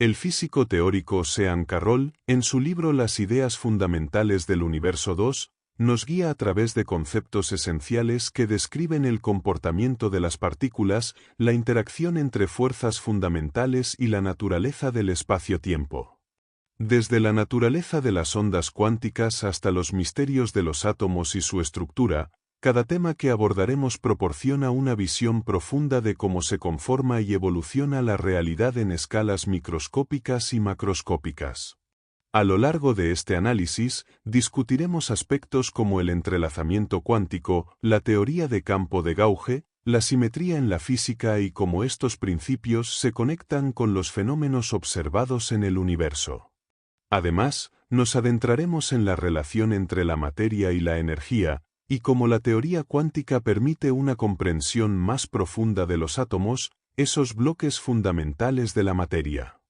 El físico teórico Sean Carroll, en su libro Las ideas fundamentales del universo 2, nos guía a través de conceptos esenciales que describen el comportamiento de las partículas, la interacción entre fuerzas fundamentales y la naturaleza del espacio-tiempo. Desde la naturaleza de las ondas cuánticas hasta los misterios de los átomos y su estructura, cada tema que abordaremos proporciona una visión profunda de cómo se conforma y evoluciona la realidad en escalas microscópicas y macroscópicas. A lo largo de este análisis, discutiremos aspectos como el entrelazamiento cuántico, la teoría de campo de Gauge, la simetría en la física y cómo estos principios se conectan con los fenómenos observados en el universo. Además, nos adentraremos en la relación entre la materia y la energía, y cómo la teoría cuántica permite una comprensión más profunda de los átomos, esos bloques fundamentales de la materia.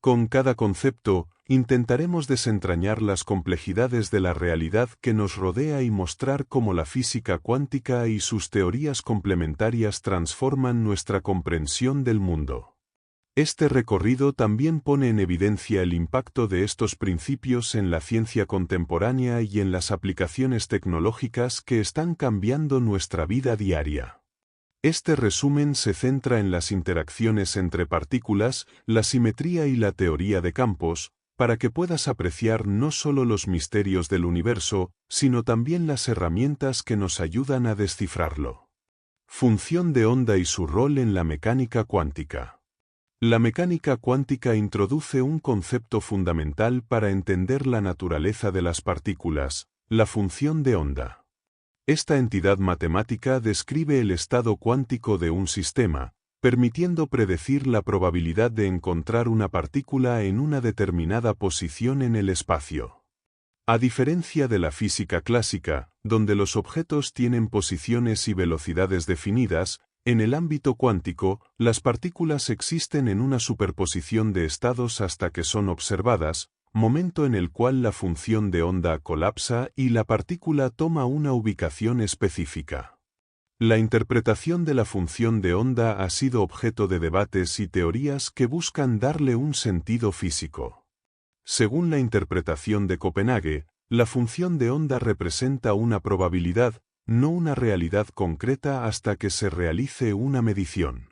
Con cada concepto, intentaremos desentrañar las complejidades de la realidad que nos rodea y mostrar cómo la física cuántica y sus teorías complementarias transforman nuestra comprensión del mundo. Este recorrido también pone en evidencia el impacto de estos principios en la ciencia contemporánea y en las aplicaciones tecnológicas que están cambiando nuestra vida diaria. Este resumen se centra en las interacciones entre partículas, la simetría y la teoría de campos, para que puedas apreciar no solo los misterios del universo, sino también las herramientas que nos ayudan a descifrarlo. Función de onda y su rol en la mecánica cuántica. La mecánica cuántica introduce un concepto fundamental para entender la naturaleza de las partículas, la función de onda. Esta entidad matemática describe el estado cuántico de un sistema, permitiendo predecir la probabilidad de encontrar una partícula en una determinada posición en el espacio. A diferencia de la física clásica, donde los objetos tienen posiciones y velocidades definidas, en el ámbito cuántico, las partículas existen en una superposición de estados hasta que son observadas, momento en el cual la función de onda colapsa y la partícula toma una ubicación específica. La interpretación de la función de onda ha sido objeto de debates y teorías que buscan darle un sentido físico. Según la interpretación de Copenhague, la función de onda representa una probabilidad, no una realidad concreta hasta que se realice una medición.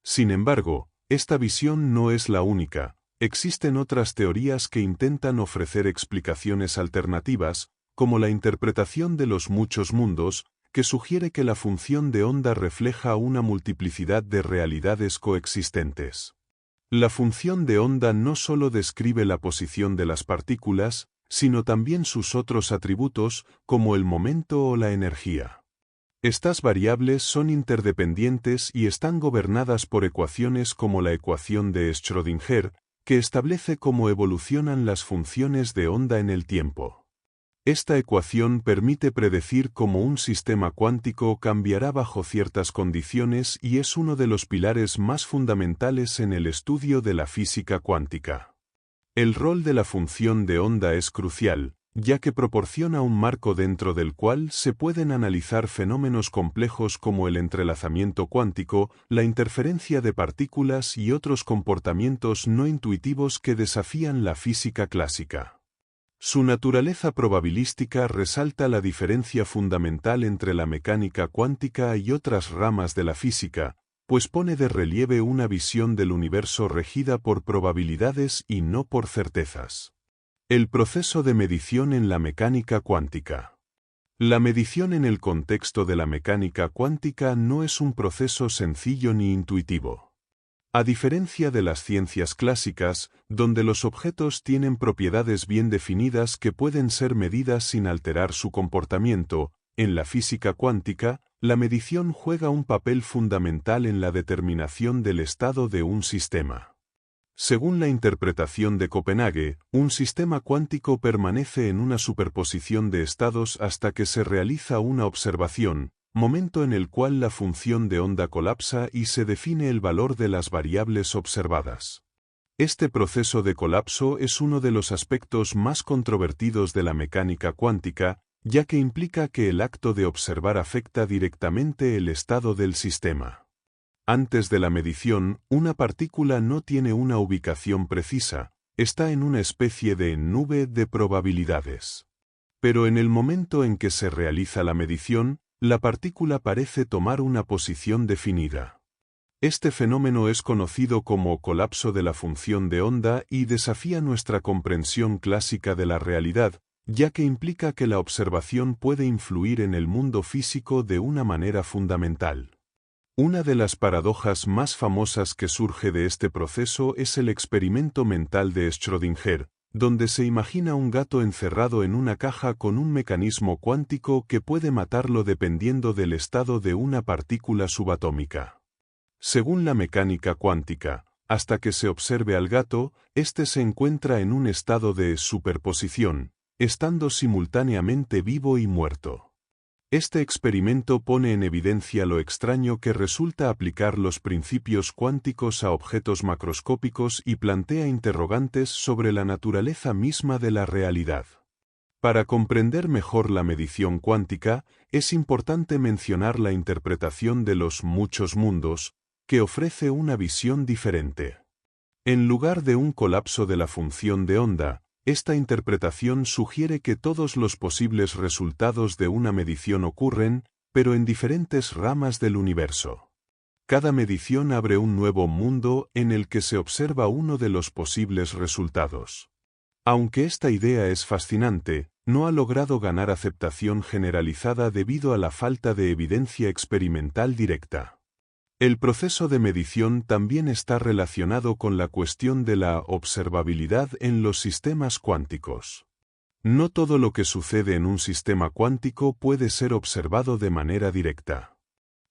Sin embargo, esta visión no es la única, existen otras teorías que intentan ofrecer explicaciones alternativas, como la interpretación de los muchos mundos, que sugiere que la función de onda refleja una multiplicidad de realidades coexistentes. La función de onda no solo describe la posición de las partículas, sino también sus otros atributos, como el momento o la energía. Estas variables son interdependientes y están gobernadas por ecuaciones como la ecuación de Schrödinger, que establece cómo evolucionan las funciones de onda en el tiempo. Esta ecuación permite predecir cómo un sistema cuántico cambiará bajo ciertas condiciones y es uno de los pilares más fundamentales en el estudio de la física cuántica. El rol de la función de onda es crucial, ya que proporciona un marco dentro del cual se pueden analizar fenómenos complejos como el entrelazamiento cuántico, la interferencia de partículas y otros comportamientos no intuitivos que desafían la física clásica. Su naturaleza probabilística resalta la diferencia fundamental entre la mecánica cuántica y otras ramas de la física, pues pone de relieve una visión del universo regida por probabilidades y no por certezas. El proceso de medición en la mecánica cuántica. La medición en el contexto de la mecánica cuántica no es un proceso sencillo ni intuitivo. A diferencia de las ciencias clásicas, donde los objetos tienen propiedades bien definidas que pueden ser medidas sin alterar su comportamiento, en la física cuántica, la medición juega un papel fundamental en la determinación del estado de un sistema. Según la interpretación de Copenhague, un sistema cuántico permanece en una superposición de estados hasta que se realiza una observación, momento en el cual la función de onda colapsa y se define el valor de las variables observadas. Este proceso de colapso es uno de los aspectos más controvertidos de la mecánica cuántica, ya que implica que el acto de observar afecta directamente el estado del sistema. Antes de la medición, una partícula no tiene una ubicación precisa, está en una especie de nube de probabilidades. Pero en el momento en que se realiza la medición, la partícula parece tomar una posición definida. Este fenómeno es conocido como colapso de la función de onda y desafía nuestra comprensión clásica de la realidad, ya que implica que la observación puede influir en el mundo físico de una manera fundamental. Una de las paradojas más famosas que surge de este proceso es el experimento mental de Schrödinger, donde se imagina un gato encerrado en una caja con un mecanismo cuántico que puede matarlo dependiendo del estado de una partícula subatómica. Según la mecánica cuántica, hasta que se observe al gato, éste se encuentra en un estado de superposición, estando simultáneamente vivo y muerto. Este experimento pone en evidencia lo extraño que resulta aplicar los principios cuánticos a objetos macroscópicos y plantea interrogantes sobre la naturaleza misma de la realidad. Para comprender mejor la medición cuántica, es importante mencionar la interpretación de los muchos mundos, que ofrece una visión diferente. En lugar de un colapso de la función de onda, esta interpretación sugiere que todos los posibles resultados de una medición ocurren, pero en diferentes ramas del universo. Cada medición abre un nuevo mundo en el que se observa uno de los posibles resultados. Aunque esta idea es fascinante, no ha logrado ganar aceptación generalizada debido a la falta de evidencia experimental directa. El proceso de medición también está relacionado con la cuestión de la observabilidad en los sistemas cuánticos. No todo lo que sucede en un sistema cuántico puede ser observado de manera directa.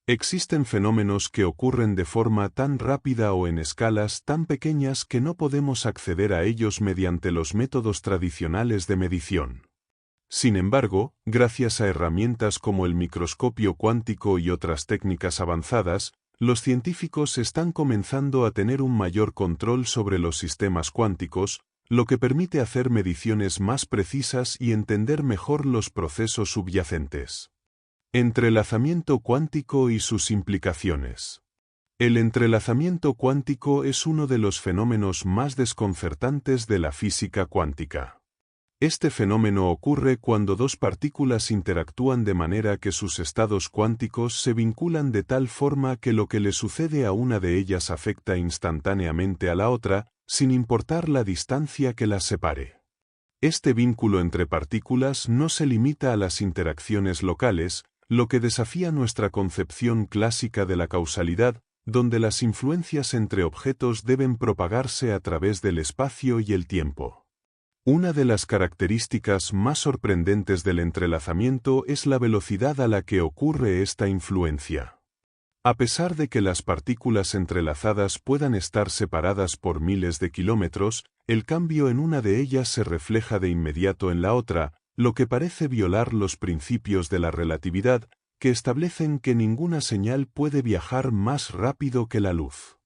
Existen fenómenos que ocurren de forma tan rápida o en escalas tan pequeñas que no podemos acceder a ellos mediante los métodos tradicionales de medición. Sin embargo, gracias a herramientas como el microscopio cuántico y otras técnicas avanzadas, los científicos están comenzando a tener un mayor control sobre los sistemas cuánticos, lo que permite hacer mediciones más precisas y entender mejor los procesos subyacentes. Entrelazamiento cuántico y sus implicaciones. El entrelazamiento cuántico es uno de los fenómenos más desconcertantes de la física cuántica. Este fenómeno ocurre cuando dos partículas interactúan de manera que sus estados cuánticos se vinculan de tal forma que lo que le sucede a una de ellas afecta instantáneamente a la otra, sin importar la distancia que las separe. Este vínculo entre partículas no se limita a las interacciones locales, lo que desafía nuestra concepción clásica de la causalidad, donde las influencias entre objetos deben propagarse a través del espacio y el tiempo. Una de las características más sorprendentes del entrelazamiento es la velocidad a la que ocurre esta influencia. A pesar de que las partículas entrelazadas puedan estar separadas por miles de kilómetros, el cambio en una de ellas se refleja de inmediato en la otra, lo que parece violar los principios de la relatividad, que establecen que ninguna señal puede viajar más rápido que la luz.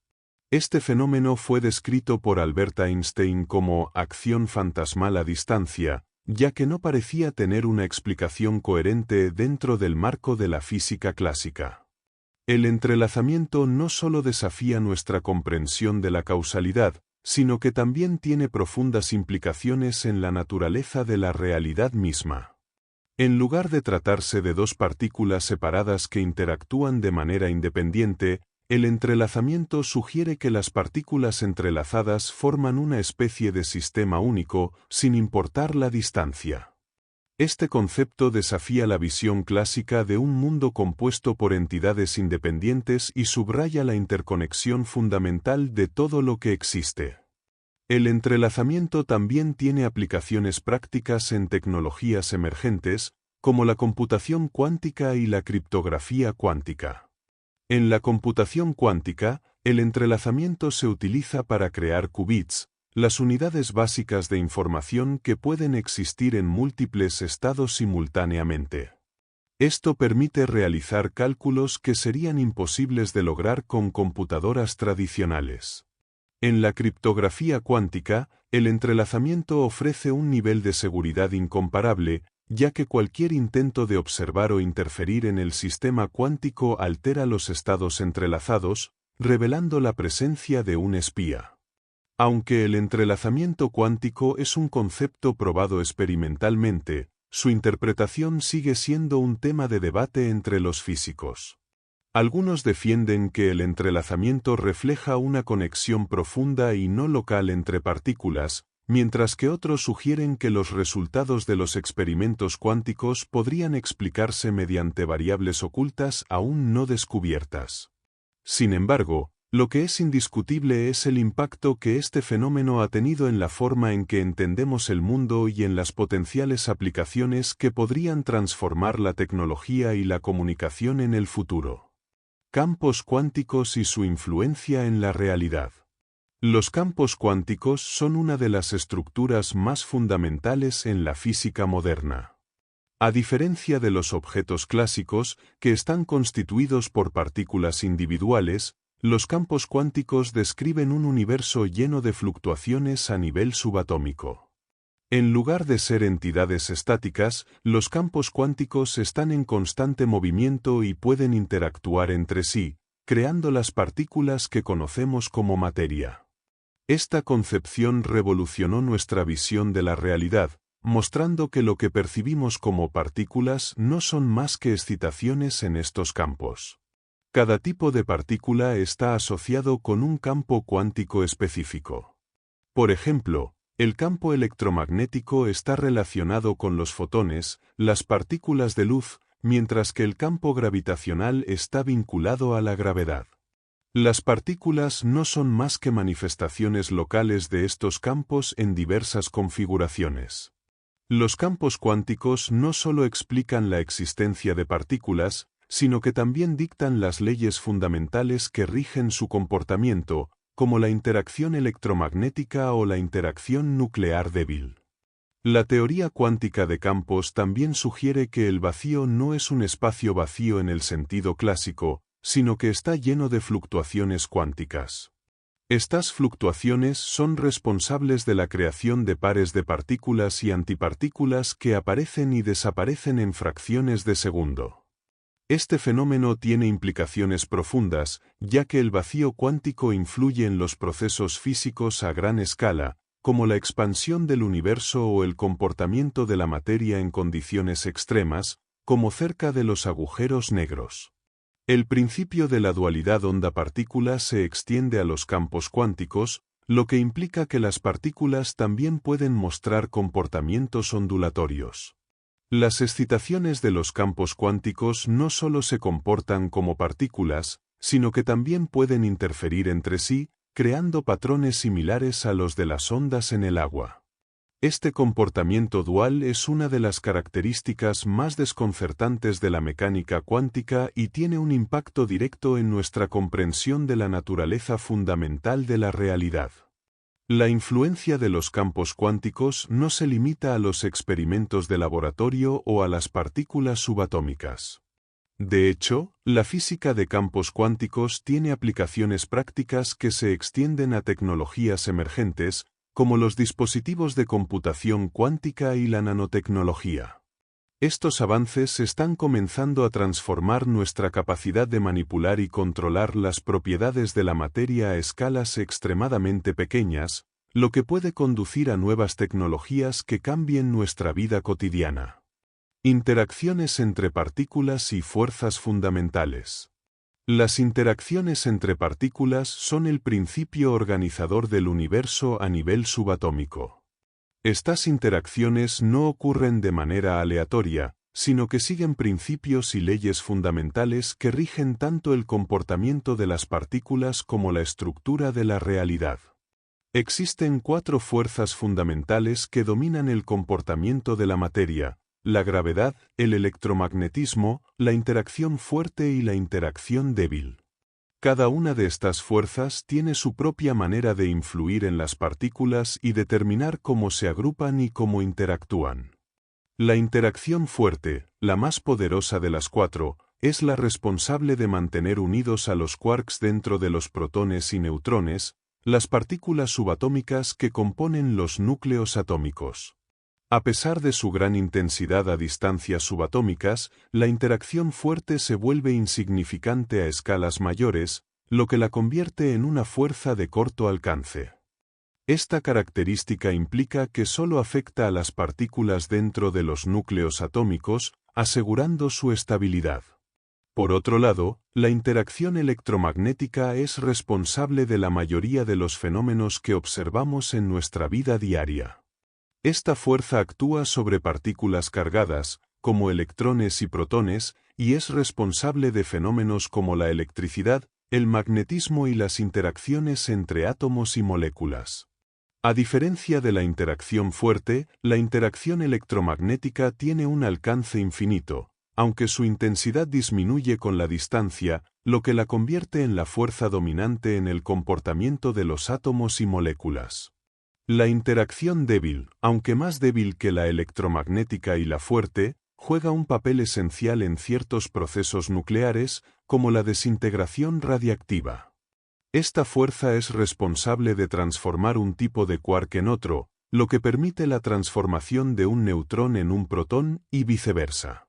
Este fenómeno fue descrito por Albert Einstein como acción fantasmal a distancia, ya que no parecía tener una explicación coherente dentro del marco de la física clásica. El entrelazamiento no solo desafía nuestra comprensión de la causalidad, sino que también tiene profundas implicaciones en la naturaleza de la realidad misma. En lugar de tratarse de dos partículas separadas que interactúan de manera independiente, el entrelazamiento sugiere que las partículas entrelazadas forman una especie de sistema único, sin importar la distancia. Este concepto desafía la visión clásica de un mundo compuesto por entidades independientes y subraya la interconexión fundamental de todo lo que existe. El entrelazamiento también tiene aplicaciones prácticas en tecnologías emergentes, como la computación cuántica y la criptografía cuántica. En la computación cuántica, el entrelazamiento se utiliza para crear qubits, las unidades básicas de información que pueden existir en múltiples estados simultáneamente. Esto permite realizar cálculos que serían imposibles de lograr con computadoras tradicionales. En la criptografía cuántica, el entrelazamiento ofrece un nivel de seguridad incomparable, ya que cualquier intento de observar o interferir en el sistema cuántico altera los estados entrelazados, revelando la presencia de un espía. Aunque el entrelazamiento cuántico es un concepto probado experimentalmente, su interpretación sigue siendo un tema de debate entre los físicos. Algunos defienden que el entrelazamiento refleja una conexión profunda y no local entre partículas, mientras que otros sugieren que los resultados de los experimentos cuánticos podrían explicarse mediante variables ocultas aún no descubiertas. Sin embargo, lo que es indiscutible es el impacto que este fenómeno ha tenido en la forma en que entendemos el mundo y en las potenciales aplicaciones que podrían transformar la tecnología y la comunicación en el futuro. Campos cuánticos y su influencia en la realidad. Los campos cuánticos son una de las estructuras más fundamentales en la física moderna. A diferencia de los objetos clásicos, que están constituidos por partículas individuales, los campos cuánticos describen un universo lleno de fluctuaciones a nivel subatómico. En lugar de ser entidades estáticas, los campos cuánticos están en constante movimiento y pueden interactuar entre sí, creando las partículas que conocemos como materia. Esta concepción revolucionó nuestra visión de la realidad, mostrando que lo que percibimos como partículas no son más que excitaciones en estos campos. Cada tipo de partícula está asociado con un campo cuántico específico. Por ejemplo, el campo electromagnético está relacionado con los fotones, las partículas de luz, mientras que el campo gravitacional está vinculado a la gravedad. Las partículas no son más que manifestaciones locales de estos campos en diversas configuraciones. Los campos cuánticos no solo explican la existencia de partículas, sino que también dictan las leyes fundamentales que rigen su comportamiento, como la interacción electromagnética o la interacción nuclear débil. La teoría cuántica de campos también sugiere que el vacío no es un espacio vacío en el sentido clásico, sino que está lleno de fluctuaciones cuánticas. Estas fluctuaciones son responsables de la creación de pares de partículas y antipartículas que aparecen y desaparecen en fracciones de segundo. Este fenómeno tiene implicaciones profundas, ya que el vacío cuántico influye en los procesos físicos a gran escala, como la expansión del universo o el comportamiento de la materia en condiciones extremas, como cerca de los agujeros negros. El principio de la dualidad onda-partícula se extiende a los campos cuánticos, lo que implica que las partículas también pueden mostrar comportamientos ondulatorios. Las excitaciones de los campos cuánticos no solo se comportan como partículas, sino que también pueden interferir entre sí, creando patrones similares a los de las ondas en el agua. Este comportamiento dual es una de las características más desconcertantes de la mecánica cuántica y tiene un impacto directo en nuestra comprensión de la naturaleza fundamental de la realidad. La influencia de los campos cuánticos no se limita a los experimentos de laboratorio o a las partículas subatómicas. De hecho, la física de campos cuánticos tiene aplicaciones prácticas que se extienden a tecnologías emergentes, como los dispositivos de computación cuántica y la nanotecnología. Estos avances están comenzando a transformar nuestra capacidad de manipular y controlar las propiedades de la materia a escalas extremadamente pequeñas, lo que puede conducir a nuevas tecnologías que cambien nuestra vida cotidiana. Interacciones entre partículas y fuerzas fundamentales. Las interacciones entre partículas son el principio organizador del universo a nivel subatómico. Estas interacciones no ocurren de manera aleatoria, sino que siguen principios y leyes fundamentales que rigen tanto el comportamiento de las partículas como la estructura de la realidad. Existen 4 fuerzas fundamentales que dominan el comportamiento de la materia: la gravedad, el electromagnetismo, la interacción fuerte y la interacción débil. Cada una de estas fuerzas tiene su propia manera de influir en las partículas y determinar cómo se agrupan y cómo interactúan. La interacción fuerte, la más poderosa de las 4, es la responsable de mantener unidos a los quarks dentro de los protones y neutrones, las partículas subatómicas que componen los núcleos atómicos. A pesar de su gran intensidad a distancias subatómicas, la interacción fuerte se vuelve insignificante a escalas mayores, lo que la convierte en una fuerza de corto alcance. Esta característica implica que solo afecta a las partículas dentro de los núcleos atómicos, asegurando su estabilidad. Por otro lado, la interacción electromagnética es responsable de la mayoría de los fenómenos que observamos en nuestra vida diaria. Esta fuerza actúa sobre partículas cargadas, como electrones y protones, y es responsable de fenómenos como la electricidad, el magnetismo y las interacciones entre átomos y moléculas. A diferencia de la interacción fuerte, la interacción electromagnética tiene un alcance infinito, aunque su intensidad disminuye con la distancia, lo que la convierte en la fuerza dominante en el comportamiento de los átomos y moléculas. La interacción débil, aunque más débil que la electromagnética y la fuerte, juega un papel esencial en ciertos procesos nucleares, como la desintegración radiactiva. Esta fuerza es responsable de transformar un tipo de quark en otro, lo que permite la transformación de un neutrón en un protón y viceversa.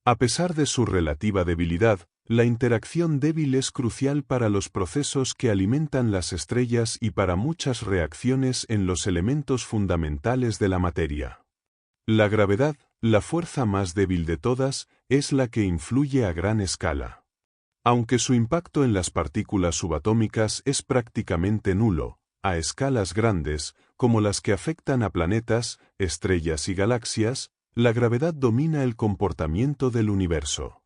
A pesar de su relativa debilidad, la interacción débil es crucial para los procesos que alimentan las estrellas y para muchas reacciones en los elementos fundamentales de la materia. La gravedad, la fuerza más débil de todas, es la que influye a gran escala. Aunque su impacto en las partículas subatómicas es prácticamente nulo, a escalas grandes, como las que afectan a planetas, estrellas y galaxias, la gravedad domina el comportamiento del universo.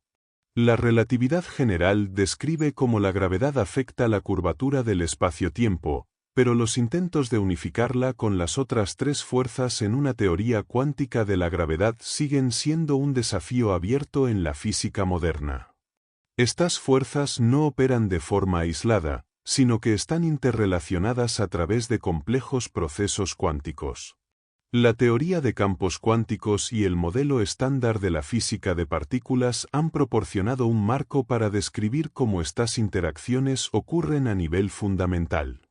La relatividad general describe cómo la gravedad afecta la curvatura del espacio-tiempo, pero los intentos de unificarla con las otras tres fuerzas en una teoría cuántica de la gravedad siguen siendo un desafío abierto en la física moderna. Estas fuerzas no operan de forma aislada, sino que están interrelacionadas a través de complejos procesos cuánticos. La teoría de campos cuánticos y el modelo estándar de la física de partículas han proporcionado un marco para describir cómo estas interacciones ocurren a nivel fundamental.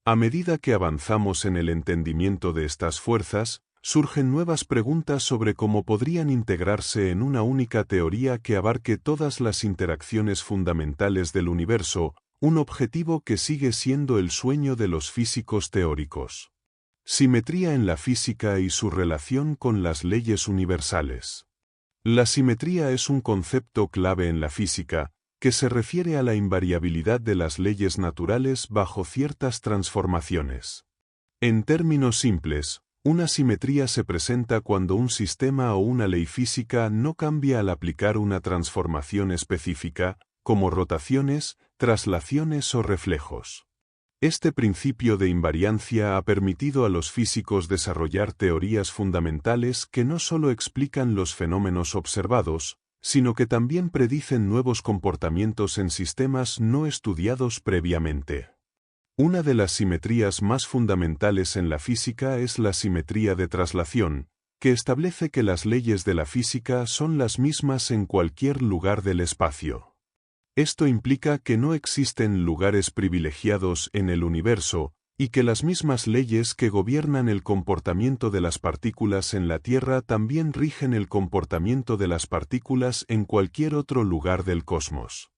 A medida que avanzamos en el entendimiento de estas fuerzas, surgen nuevas preguntas sobre cómo podrían integrarse en una única teoría que abarque todas las interacciones fundamentales del universo, un objetivo que sigue siendo el sueño de los físicos teóricos. Simetría en la física y su relación con las leyes universales. La simetría es un concepto clave en la física, que se refiere a la invariabilidad de las leyes naturales bajo ciertas transformaciones. En términos simples, una simetría se presenta cuando un sistema o una ley física no cambia al aplicar una transformación específica, como rotaciones, traslaciones o reflejos. Este principio de invariancia ha permitido a los físicos desarrollar teorías fundamentales que no solo explican los fenómenos observados, sino que también predicen nuevos comportamientos en sistemas no estudiados previamente. Una de las simetrías más fundamentales en la física es la simetría de traslación, que establece que las leyes de la física son las mismas en cualquier lugar del espacio. Esto implica que no existen lugares privilegiados en el universo, y que las mismas leyes que gobiernan el comportamiento de las partículas en la Tierra también rigen el comportamiento de las partículas en cualquier otro lugar del cosmos.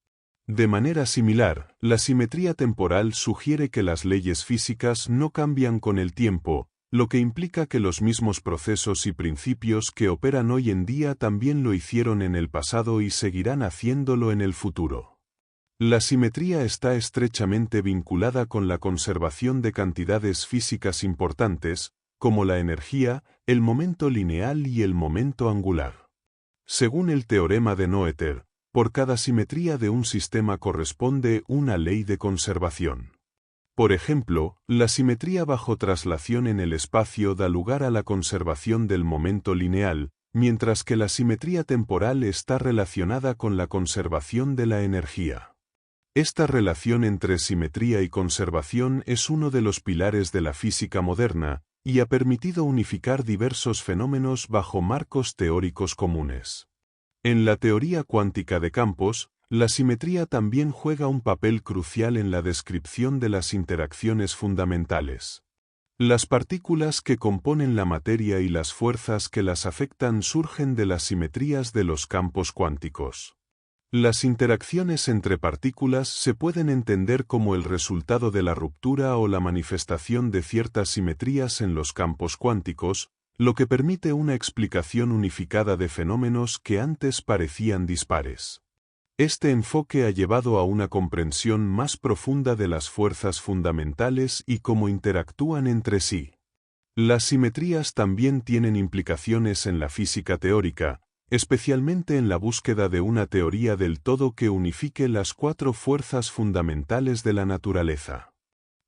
De manera similar, la simetría temporal sugiere que las leyes físicas no cambian con el tiempo, lo que implica que los mismos procesos y principios que operan hoy en día también lo hicieron en el pasado y seguirán haciéndolo en el futuro. La simetría está estrechamente vinculada con la conservación de cantidades físicas importantes, como la energía, el momento lineal y el momento angular. Según el teorema de Noether, por cada simetría de un sistema corresponde una ley de conservación. Por ejemplo, la simetría bajo traslación en el espacio da lugar a la conservación del momento lineal, mientras que la simetría temporal está relacionada con la conservación de la energía. Esta relación entre simetría y conservación es uno de los pilares de la física moderna, y ha permitido unificar diversos fenómenos bajo marcos teóricos comunes. En la teoría cuántica de campos, la simetría también juega un papel crucial en la descripción de las interacciones fundamentales. Las partículas que componen la materia y las fuerzas que las afectan surgen de las simetrías de los campos cuánticos. Las interacciones entre partículas se pueden entender como el resultado de la ruptura o la manifestación de ciertas simetrías en los campos cuánticos, lo que permite una explicación unificada de fenómenos que antes parecían dispares. Este enfoque ha llevado a una comprensión más profunda de las fuerzas fundamentales y cómo interactúan entre sí. Las simetrías también tienen implicaciones en la física teórica, especialmente en la búsqueda de una teoría del todo que unifique las cuatro fuerzas fundamentales de la naturaleza.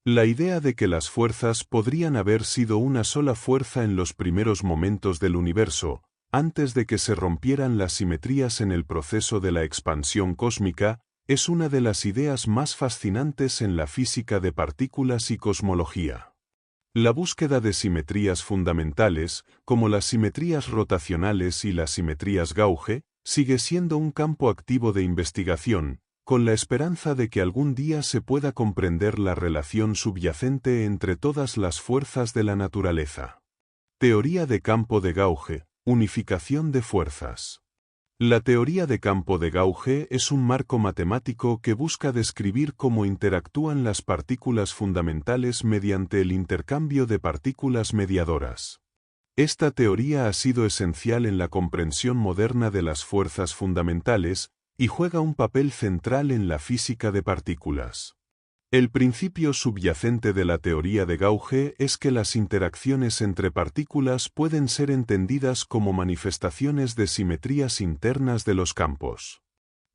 La idea de que las fuerzas podrían haber sido una sola fuerza en los primeros momentos del universo, antes de que se rompieran las simetrías en el proceso de la expansión cósmica, es una de las ideas más fascinantes en la física de partículas y cosmología. La búsqueda de simetrías fundamentales, como las simetrías rotacionales y las simetrías gauge, sigue siendo un campo activo de investigación, con la esperanza de que algún día se pueda comprender la relación subyacente entre todas las fuerzas de la naturaleza. Teoría de campo de Gauge, unificación de fuerzas. La teoría de campo de Gauge es un marco matemático que busca describir cómo interactúan las partículas fundamentales mediante el intercambio de partículas mediadoras. Esta teoría ha sido esencial en la comprensión moderna de las fuerzas fundamentales y juega un papel central en la física de partículas. El principio subyacente de la teoría de Gauge es que las interacciones entre partículas pueden ser entendidas como manifestaciones de simetrías internas de los campos.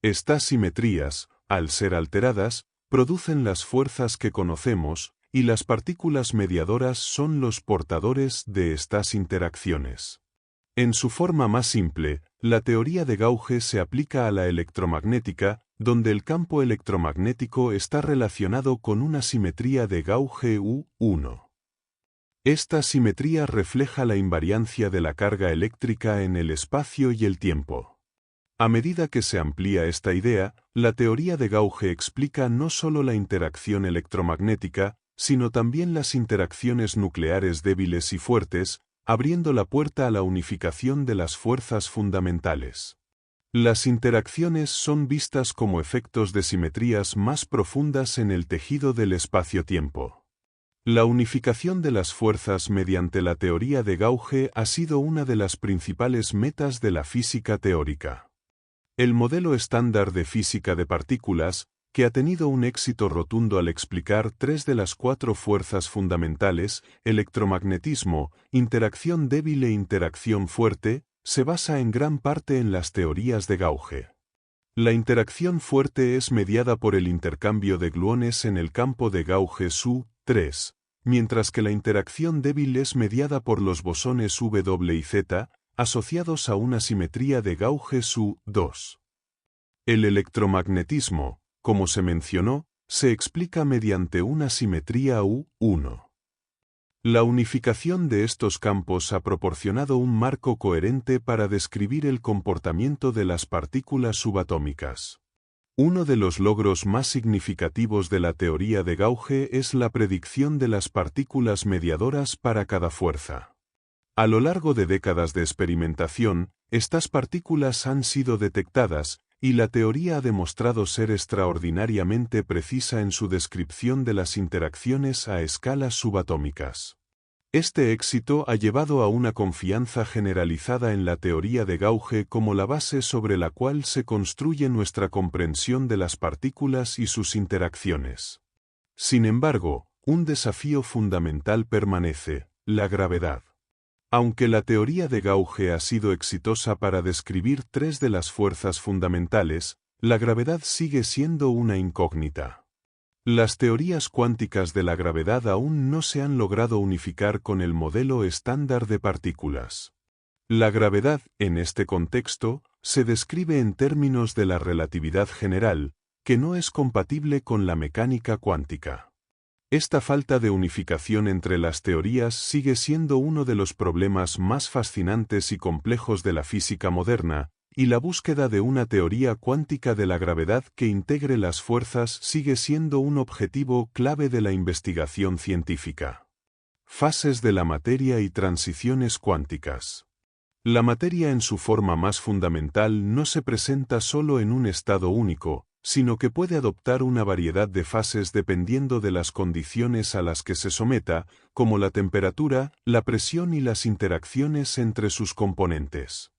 Estas simetrías, al ser alteradas, producen las fuerzas que conocemos, y las partículas mediadoras son los portadores de estas interacciones. En su forma más simple, la teoría de Gauge se aplica a la electromagnética, donde el campo electromagnético está relacionado con una simetría de Gauge U1. Esta simetría refleja la invariancia de la carga eléctrica en el espacio y el tiempo. A medida que se amplía esta idea, la teoría de Gauge explica no solo la interacción electromagnética, sino también las interacciones nucleares débiles y fuertes, abriendo la puerta a la unificación de las fuerzas fundamentales. Las interacciones son vistas como efectos de simetrías más profundas en el tejido del espacio-tiempo. La unificación de las fuerzas mediante la teoría de Gauge ha sido una de las principales metas de la física teórica. El modelo estándar de física de partículas, que ha tenido un éxito rotundo al explicar tres de las cuatro fuerzas fundamentales, electromagnetismo, interacción débil e interacción fuerte, se basa en gran parte en las teorías de Gauge. La interacción fuerte es mediada por el intercambio de gluones en el campo de Gauge SU3, mientras que la interacción débil es mediada por los bosones W y Z, asociados a una simetría de Gauge SU2. El electromagnetismo, como se mencionó, se explica mediante una simetría U1. La unificación de estos campos ha proporcionado un marco coherente para describir el comportamiento de las partículas subatómicas. Uno de los logros más significativos de la teoría de Gauge es la predicción de las partículas mediadoras para cada fuerza. A lo largo de décadas de experimentación, estas partículas han sido detectadas, y la teoría ha demostrado ser extraordinariamente precisa en su descripción de las interacciones a escalas subatómicas. Este éxito ha llevado a una confianza generalizada en la teoría de Gauge como la base sobre la cual se construye nuestra comprensión de las partículas y sus interacciones. Sin embargo, un desafío fundamental permanece: la gravedad. Aunque la teoría de Gauge ha sido exitosa para describir tres de las fuerzas fundamentales, la gravedad sigue siendo una incógnita. Las teorías cuánticas de la gravedad aún no se han logrado unificar con el modelo estándar de partículas. La gravedad, en este contexto, se describe en términos de la relatividad general, que no es compatible con la mecánica cuántica. Esta falta de unificación entre las teorías sigue siendo uno de los problemas más fascinantes y complejos de la física moderna, y la búsqueda de una teoría cuántica de la gravedad que integre las fuerzas sigue siendo un objetivo clave de la investigación científica. Fases de la materia y transiciones cuánticas. La materia en su forma más fundamental no se presenta solo en un estado único, sino que puede adoptar una variedad de fases dependiendo de las condiciones a las que se someta, como la temperatura, la presión y las interacciones entre sus componentes.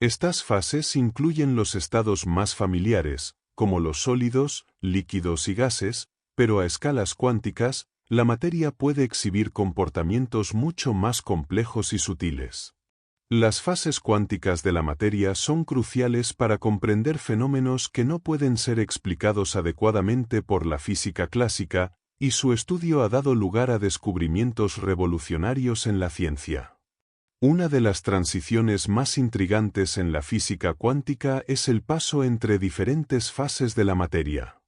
Estas fases incluyen los estados más familiares, como los sólidos, líquidos y gases, pero a escalas cuánticas, la materia puede exhibir comportamientos mucho más complejos y sutiles. Las fases cuánticas de la materia son cruciales para comprender fenómenos que no pueden ser explicados adecuadamente por la física clásica, y su estudio ha dado lugar a descubrimientos revolucionarios en la ciencia. Una de las transiciones más intrigantes en la física cuántica es el paso entre diferentes fases de la materia.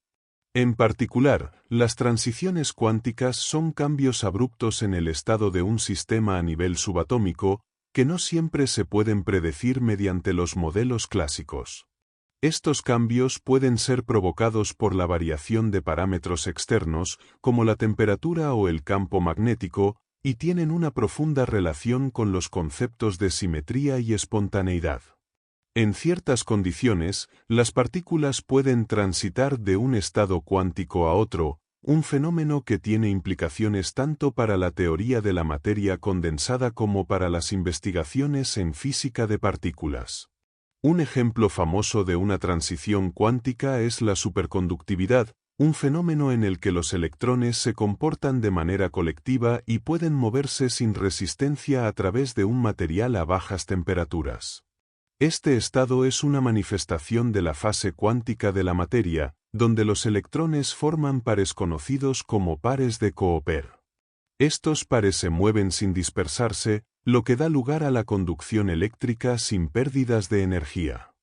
En particular, las transiciones cuánticas son cambios abruptos en el estado de un sistema a nivel subatómico, que no siempre se pueden predecir mediante los modelos clásicos. Estos cambios pueden ser provocados por la variación de parámetros externos, como la temperatura o el campo magnético, y tienen una profunda relación con los conceptos de simetría y espontaneidad. En ciertas condiciones, las partículas pueden transitar de un estado cuántico a otro, un fenómeno que tiene implicaciones tanto para la teoría de la materia condensada como para las investigaciones en física de partículas. Un ejemplo famoso de una transición cuántica es la superconductividad, un fenómeno en el que los electrones se comportan de manera colectiva y pueden moverse sin resistencia a través de un material a bajas temperaturas. Este estado es una manifestación de la fase cuántica de la materia, donde los electrones forman pares conocidos como pares de Cooper. Estos pares se mueven sin dispersarse, lo que da lugar a la conducción eléctrica sin pérdidas de energía.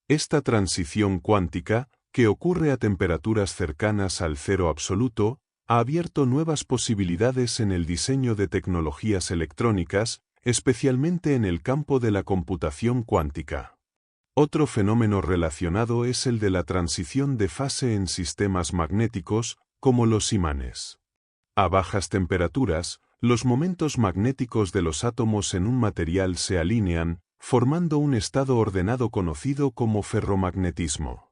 Esta transición cuántica, que ocurre a temperaturas cercanas al cero absoluto, ha abierto nuevas posibilidades en el diseño de tecnologías electrónicas, especialmente en el campo de la computación cuántica. Otro fenómeno relacionado es el de la transición de fase en sistemas magnéticos, como los imanes. A bajas temperaturas, los momentos magnéticos de los átomos en un material se alinean, formando un estado ordenado conocido como ferromagnetismo.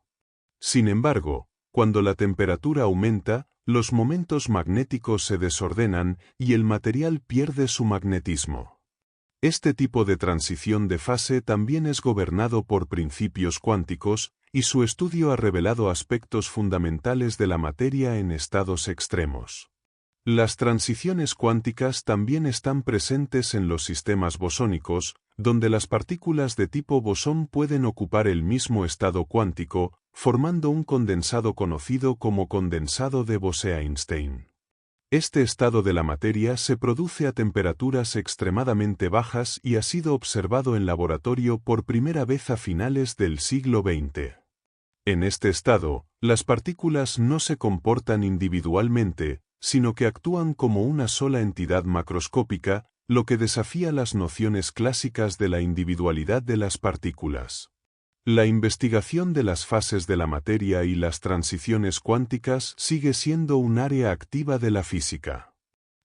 Sin embargo, cuando la temperatura aumenta, los momentos magnéticos se desordenan y el material pierde su magnetismo. Este tipo de transición de fase también es gobernado por principios cuánticos, y su estudio ha revelado aspectos fundamentales de la materia en estados extremos. Las transiciones cuánticas también están presentes en los sistemas bosónicos, donde las partículas de tipo bosón pueden ocupar el mismo estado cuántico, formando un condensado conocido como condensado de Bose-Einstein. Este estado de la materia se produce a temperaturas extremadamente bajas y ha sido observado en laboratorio por primera vez a finales del siglo XX. En este estado, las partículas no se comportan individualmente, sino que actúan como una sola entidad macroscópica, lo que desafía las nociones clásicas de la individualidad de las partículas. La investigación de las fases de la materia y las transiciones cuánticas sigue siendo un área activa de la física.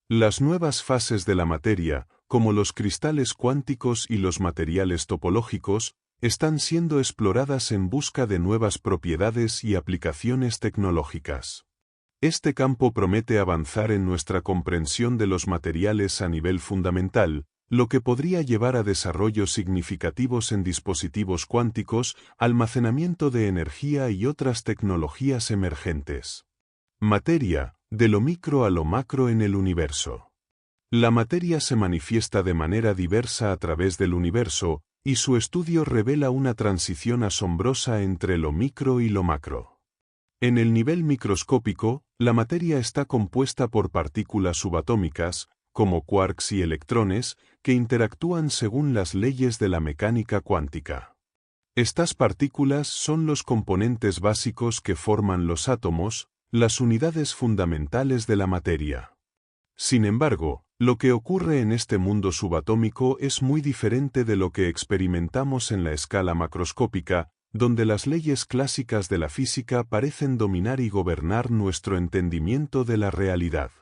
Las nuevas fases de la materia, como los cristales cuánticos y los materiales topológicos, están siendo exploradas en busca de nuevas propiedades y aplicaciones tecnológicas. Este campo promete avanzar en nuestra comprensión de los materiales a nivel fundamental, lo que podría llevar a desarrollos significativos en dispositivos cuánticos, almacenamiento de energía y otras tecnologías emergentes. Materia, de lo micro a lo macro en el universo. La materia se manifiesta de manera diversa a través del universo, y su estudio revela una transición asombrosa entre lo micro y lo macro. En el nivel microscópico, la materia está compuesta por partículas subatómicas, como quarks y electrones, que interactúan según las leyes de la mecánica cuántica. Estas partículas son los componentes básicos que forman los átomos, las unidades fundamentales de la materia. Sin embargo, lo que ocurre en este mundo subatómico es muy diferente de lo que experimentamos en la escala macroscópica, donde las leyes clásicas de la física parecen dominar y gobernar nuestro entendimiento de la realidad.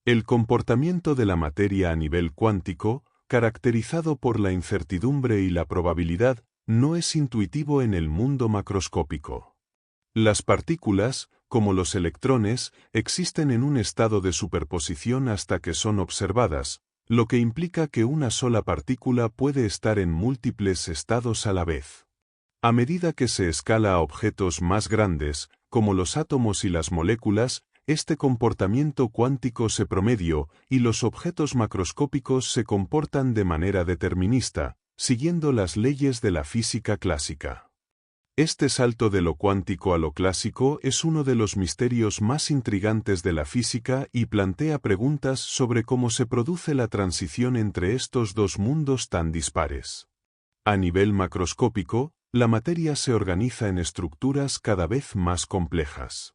El comportamiento de la materia a nivel cuántico, caracterizado por la incertidumbre y la probabilidad, no es intuitivo en el mundo macroscópico. Las partículas, como los electrones, existen en un estado de superposición hasta que son observadas, lo que implica que una sola partícula puede estar en múltiples estados a la vez. A medida que se escala a objetos más grandes, como los átomos y las moléculas, este comportamiento cuántico se promedia y los objetos macroscópicos se comportan de manera determinista, siguiendo las leyes de la física clásica. Este salto de lo cuántico a lo clásico es uno de los misterios más intrigantes de la física y plantea preguntas sobre cómo se produce la transición entre estos dos mundos tan dispares. A nivel macroscópico, la materia se organiza en estructuras cada vez más complejas.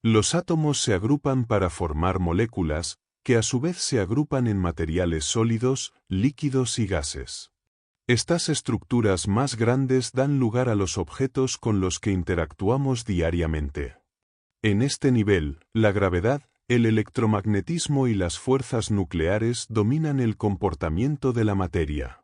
Los átomos se agrupan para formar moléculas, que a su vez se agrupan en materiales sólidos, líquidos y gases. Estas estructuras más grandes dan lugar a los objetos con los que interactuamos diariamente. En este nivel, la gravedad, el electromagnetismo y las fuerzas nucleares dominan el comportamiento de la materia.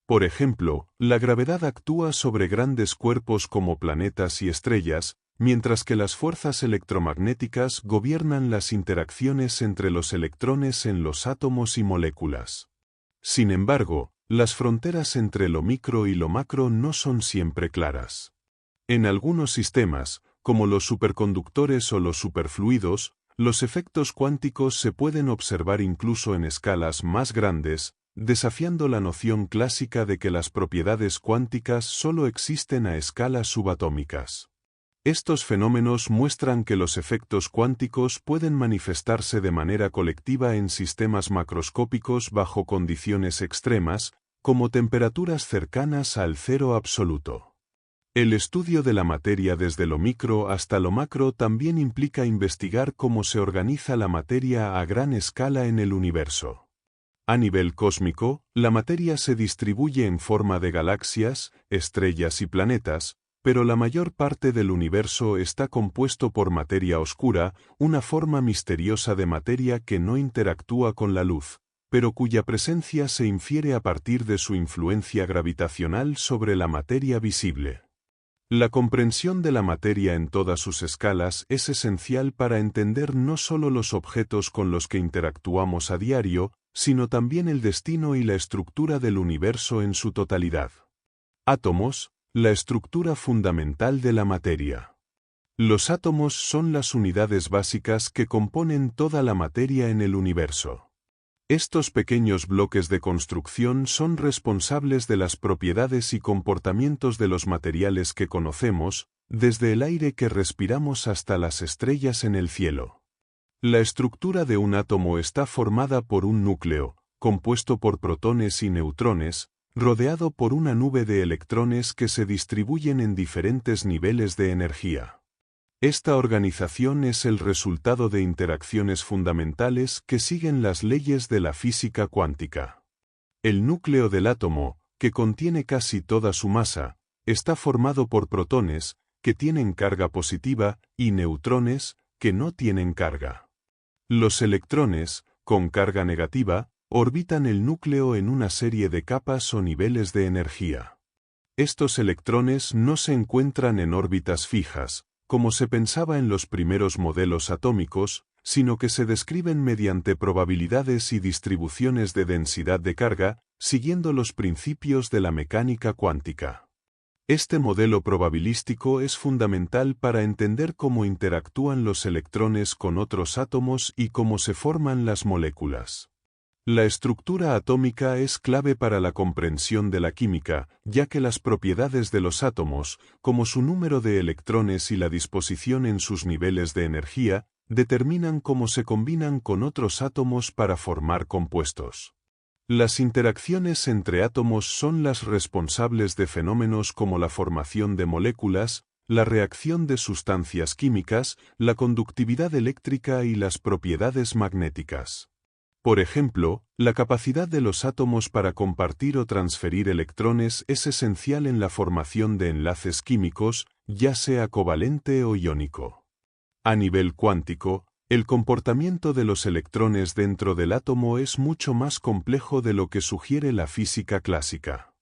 Por ejemplo, la gravedad actúa sobre grandes cuerpos como planetas y estrellas, mientras que las fuerzas electromagnéticas gobiernan las interacciones entre los electrones en los átomos y moléculas. Sin embargo, las fronteras entre lo micro y lo macro no son siempre claras. En algunos sistemas, como los superconductores o los superfluidos, los efectos cuánticos se pueden observar incluso en escalas más grandes, desafiando la noción clásica de que las propiedades cuánticas solo existen a escalas subatómicas. Estos fenómenos muestran que los efectos cuánticos pueden manifestarse de manera colectiva en sistemas macroscópicos bajo condiciones extremas, como temperaturas cercanas al cero absoluto. El estudio de la materia desde lo micro hasta lo macro también implica investigar cómo se organiza la materia a gran escala en el universo. A nivel cósmico, la materia se distribuye en forma de galaxias, estrellas y planetas, pero la mayor parte del universo está compuesto por materia oscura, una forma misteriosa de materia que no interactúa con la luz, pero cuya presencia se infiere a partir de su influencia gravitacional sobre la materia visible. La comprensión de la materia en todas sus escalas es esencial para entender no solo los objetos con los que interactuamos a diario, sino también el destino y la estructura del universo en su totalidad. Átomos, la estructura fundamental de la materia. Los átomos son las unidades básicas que componen toda la materia en el universo. Estos pequeños bloques de construcción son responsables de las propiedades y comportamientos de los materiales que conocemos, desde el aire que respiramos hasta las estrellas en el cielo. La estructura de un átomo está formada por un núcleo, compuesto por protones y neutrones, rodeado por una nube de electrones que se distribuyen en diferentes niveles de energía. Esta organización es el resultado de interacciones fundamentales que siguen las leyes de la física cuántica. El núcleo del átomo, que contiene casi toda su masa, está formado por protones, que tienen carga positiva, y neutrones, que no tienen carga. Los electrones, con carga negativa, orbitan el núcleo en una serie de capas o niveles de energía. Estos electrones no se encuentran en órbitas fijas, como se pensaba en los primeros modelos atómicos, sino que se describen mediante probabilidades y distribuciones de densidad de carga, siguiendo los principios de la mecánica cuántica. Este modelo probabilístico es fundamental para entender cómo interactúan los electrones con otros átomos y cómo se forman las moléculas. La estructura atómica es clave para la comprensión de la química, ya que las propiedades de los átomos, como su número de electrones y la disposición en sus niveles de energía, determinan cómo se combinan con otros átomos para formar compuestos. Las interacciones entre átomos son las responsables de fenómenos como la formación de moléculas, la reacción de sustancias químicas, la conductividad eléctrica y las propiedades magnéticas. Por ejemplo, la capacidad de los átomos para compartir o transferir electrones es esencial en la formación de enlaces químicos, ya sea covalente o iónico. A nivel cuántico, El comportamiento de los electrones dentro del átomo es mucho más complejo de lo que sugiere la física clásica.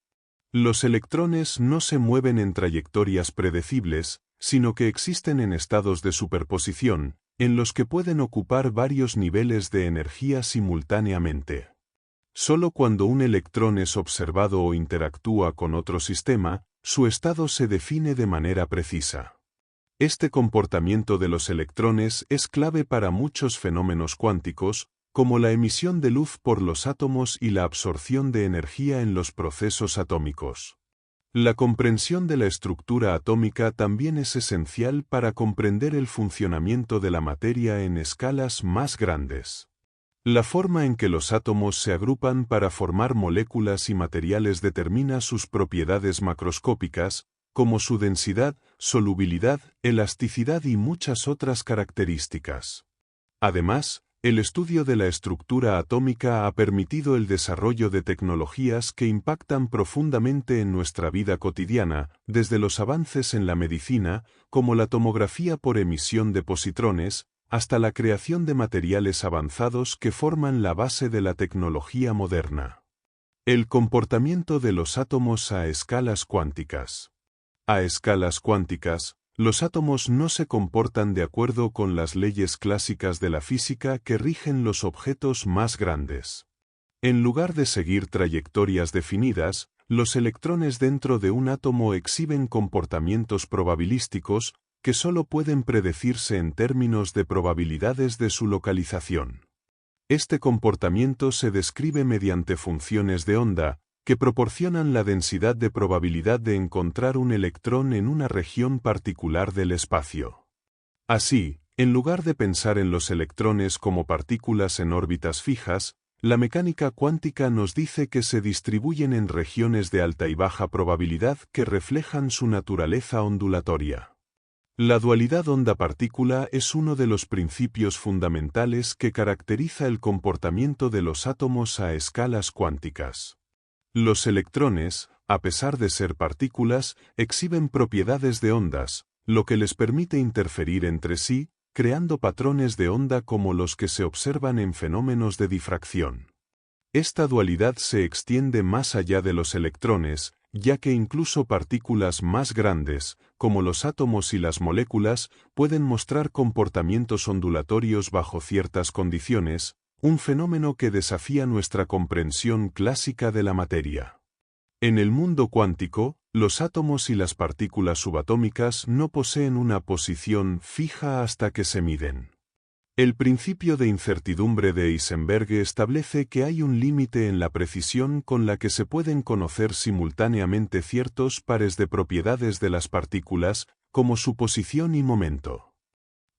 Los electrones no se mueven en trayectorias predecibles, sino que existen en estados de superposición, en los que pueden ocupar varios niveles de energía simultáneamente. Solo cuando un electrón es observado o interactúa con otro sistema, su estado se define de manera precisa. Este comportamiento de los electrones es clave para muchos fenómenos cuánticos, como la emisión de luz por los átomos y la absorción de energía en los procesos atómicos. La comprensión de la estructura atómica también es esencial para comprender el funcionamiento de la materia en escalas más grandes. La forma en que los átomos se agrupan para formar moléculas y materiales determina sus propiedades macroscópicas, como su densidad, solubilidad, elasticidad y muchas otras características. Además, el estudio de la estructura atómica ha permitido el desarrollo de tecnologías que impactan profundamente en nuestra vida cotidiana, desde los avances en la medicina, como la tomografía por emisión de positrones, hasta la creación de materiales avanzados que forman la base de la tecnología moderna. El comportamiento de los átomos a escalas cuánticas. A escalas cuánticas, los átomos no se comportan de acuerdo con las leyes clásicas de la física que rigen los objetos más grandes. En lugar de seguir trayectorias definidas, los electrones dentro de un átomo exhiben comportamientos probabilísticos que solo pueden predecirse en términos de probabilidades de su localización. Este comportamiento se describe mediante funciones de onda, que proporcionan la densidad de probabilidad de encontrar un electrón en una región particular del espacio. Así, en lugar de pensar en los electrones como partículas en órbitas fijas, la mecánica cuántica nos dice que se distribuyen en regiones de alta y baja probabilidad que reflejan su naturaleza ondulatoria. La dualidad onda-partícula es uno de los principios fundamentales que caracteriza el comportamiento de los átomos a escalas cuánticas. Los electrones, a pesar de ser partículas, exhiben propiedades de ondas, lo que les permite interferir entre sí, creando patrones de onda como los que se observan en fenómenos de difracción. Esta dualidad se extiende más allá de los electrones, ya que incluso partículas más grandes, como los átomos y las moléculas, pueden mostrar comportamientos ondulatorios bajo ciertas condiciones, un fenómeno que desafía nuestra comprensión clásica de la materia. En el mundo cuántico, los átomos y las partículas subatómicas no poseen una posición fija hasta que se miden. El principio de incertidumbre de Heisenberg establece que hay un límite en la precisión con la que se pueden conocer simultáneamente ciertos pares de propiedades de las partículas, como su posición y momento.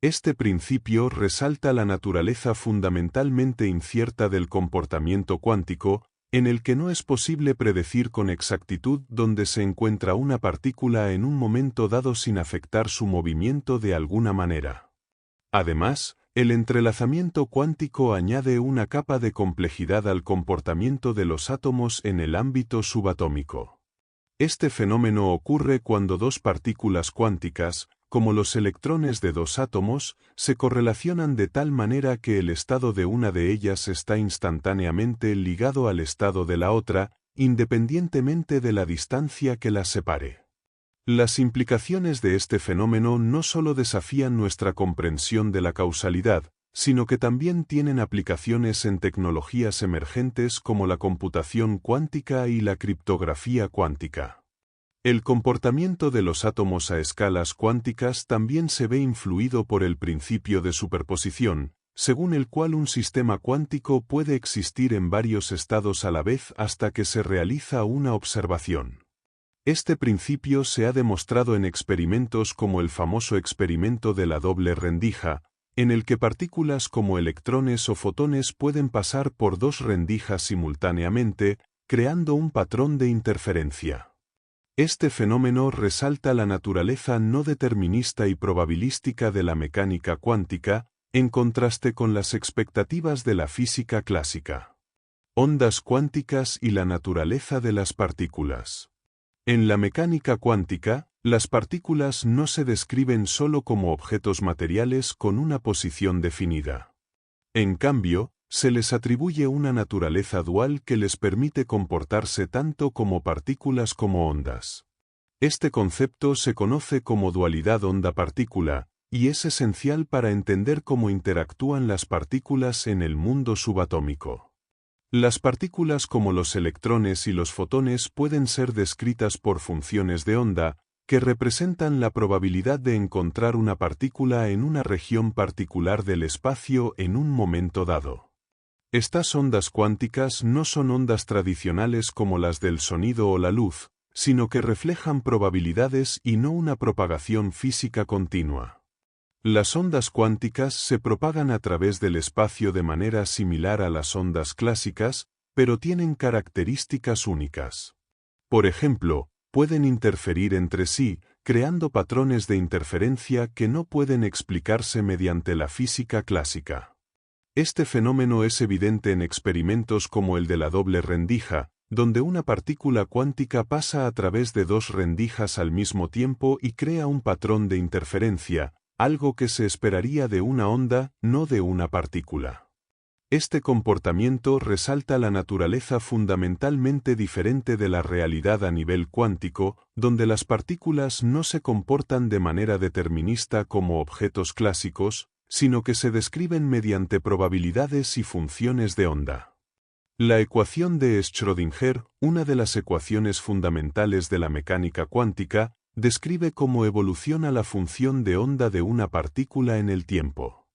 Este principio resalta la naturaleza fundamentalmente incierta del comportamiento cuántico, en el que no es posible predecir con exactitud dónde se encuentra una partícula en un momento dado sin afectar su movimiento de alguna manera. Además, el entrelazamiento cuántico añade una capa de complejidad al comportamiento de los átomos en el ámbito subatómico. Este fenómeno ocurre cuando dos partículas cuánticas, como los electrones de dos átomos, se correlacionan de tal manera que el estado de una de ellas está instantáneamente ligado al estado de la otra, independientemente de la distancia que las separe. Las implicaciones de este fenómeno no solo desafían nuestra comprensión de la causalidad, sino que también tienen aplicaciones en tecnologías emergentes como la computación cuántica y la criptografía cuántica. El comportamiento de los átomos a escalas cuánticas también se ve influido por el principio de superposición, según el cual un sistema cuántico puede existir en varios estados a la vez hasta que se realiza una observación. Este principio se ha demostrado en experimentos como el famoso experimento de la doble rendija, en el que partículas como electrones o fotones pueden pasar por dos rendijas simultáneamente, creando un patrón de interferencia. Este fenómeno resalta la naturaleza no determinista y probabilística de la mecánica cuántica, en contraste con las expectativas de la física clásica. Ondas cuánticas y la naturaleza de las partículas. En la mecánica cuántica, las partículas no se describen solo como objetos materiales con una posición definida. En cambio, se les atribuye una naturaleza dual que les permite comportarse tanto como partículas como ondas. Este concepto se conoce como dualidad onda-partícula, y es esencial para entender cómo interactúan las partículas en el mundo subatómico. Las partículas como los electrones y los fotones pueden ser descritas por funciones de onda, que representan la probabilidad de encontrar una partícula en una región particular del espacio en un momento dado. Estas ondas cuánticas no son ondas tradicionales como las del sonido o la luz, sino que reflejan probabilidades y no una propagación física continua. Las ondas cuánticas se propagan a través del espacio de manera similar a las ondas clásicas, pero tienen características únicas. Por ejemplo, pueden interferir entre sí, creando patrones de interferencia que no pueden explicarse mediante la física clásica. Este fenómeno es evidente en experimentos como el de la doble rendija, donde una partícula cuántica pasa a través de dos rendijas al mismo tiempo y crea un patrón de interferencia, algo que se esperaría de una onda, no de una partícula. Este comportamiento resalta la naturaleza fundamentalmente diferente de la realidad a nivel cuántico, donde las partículas no se comportan de manera determinista como objetos clásicos, sino que se describen mediante probabilidades y funciones de onda. La ecuación de Schrödinger, una de las ecuaciones fundamentales de la mecánica cuántica, describe cómo evoluciona la función de onda de una partícula en el tiempo.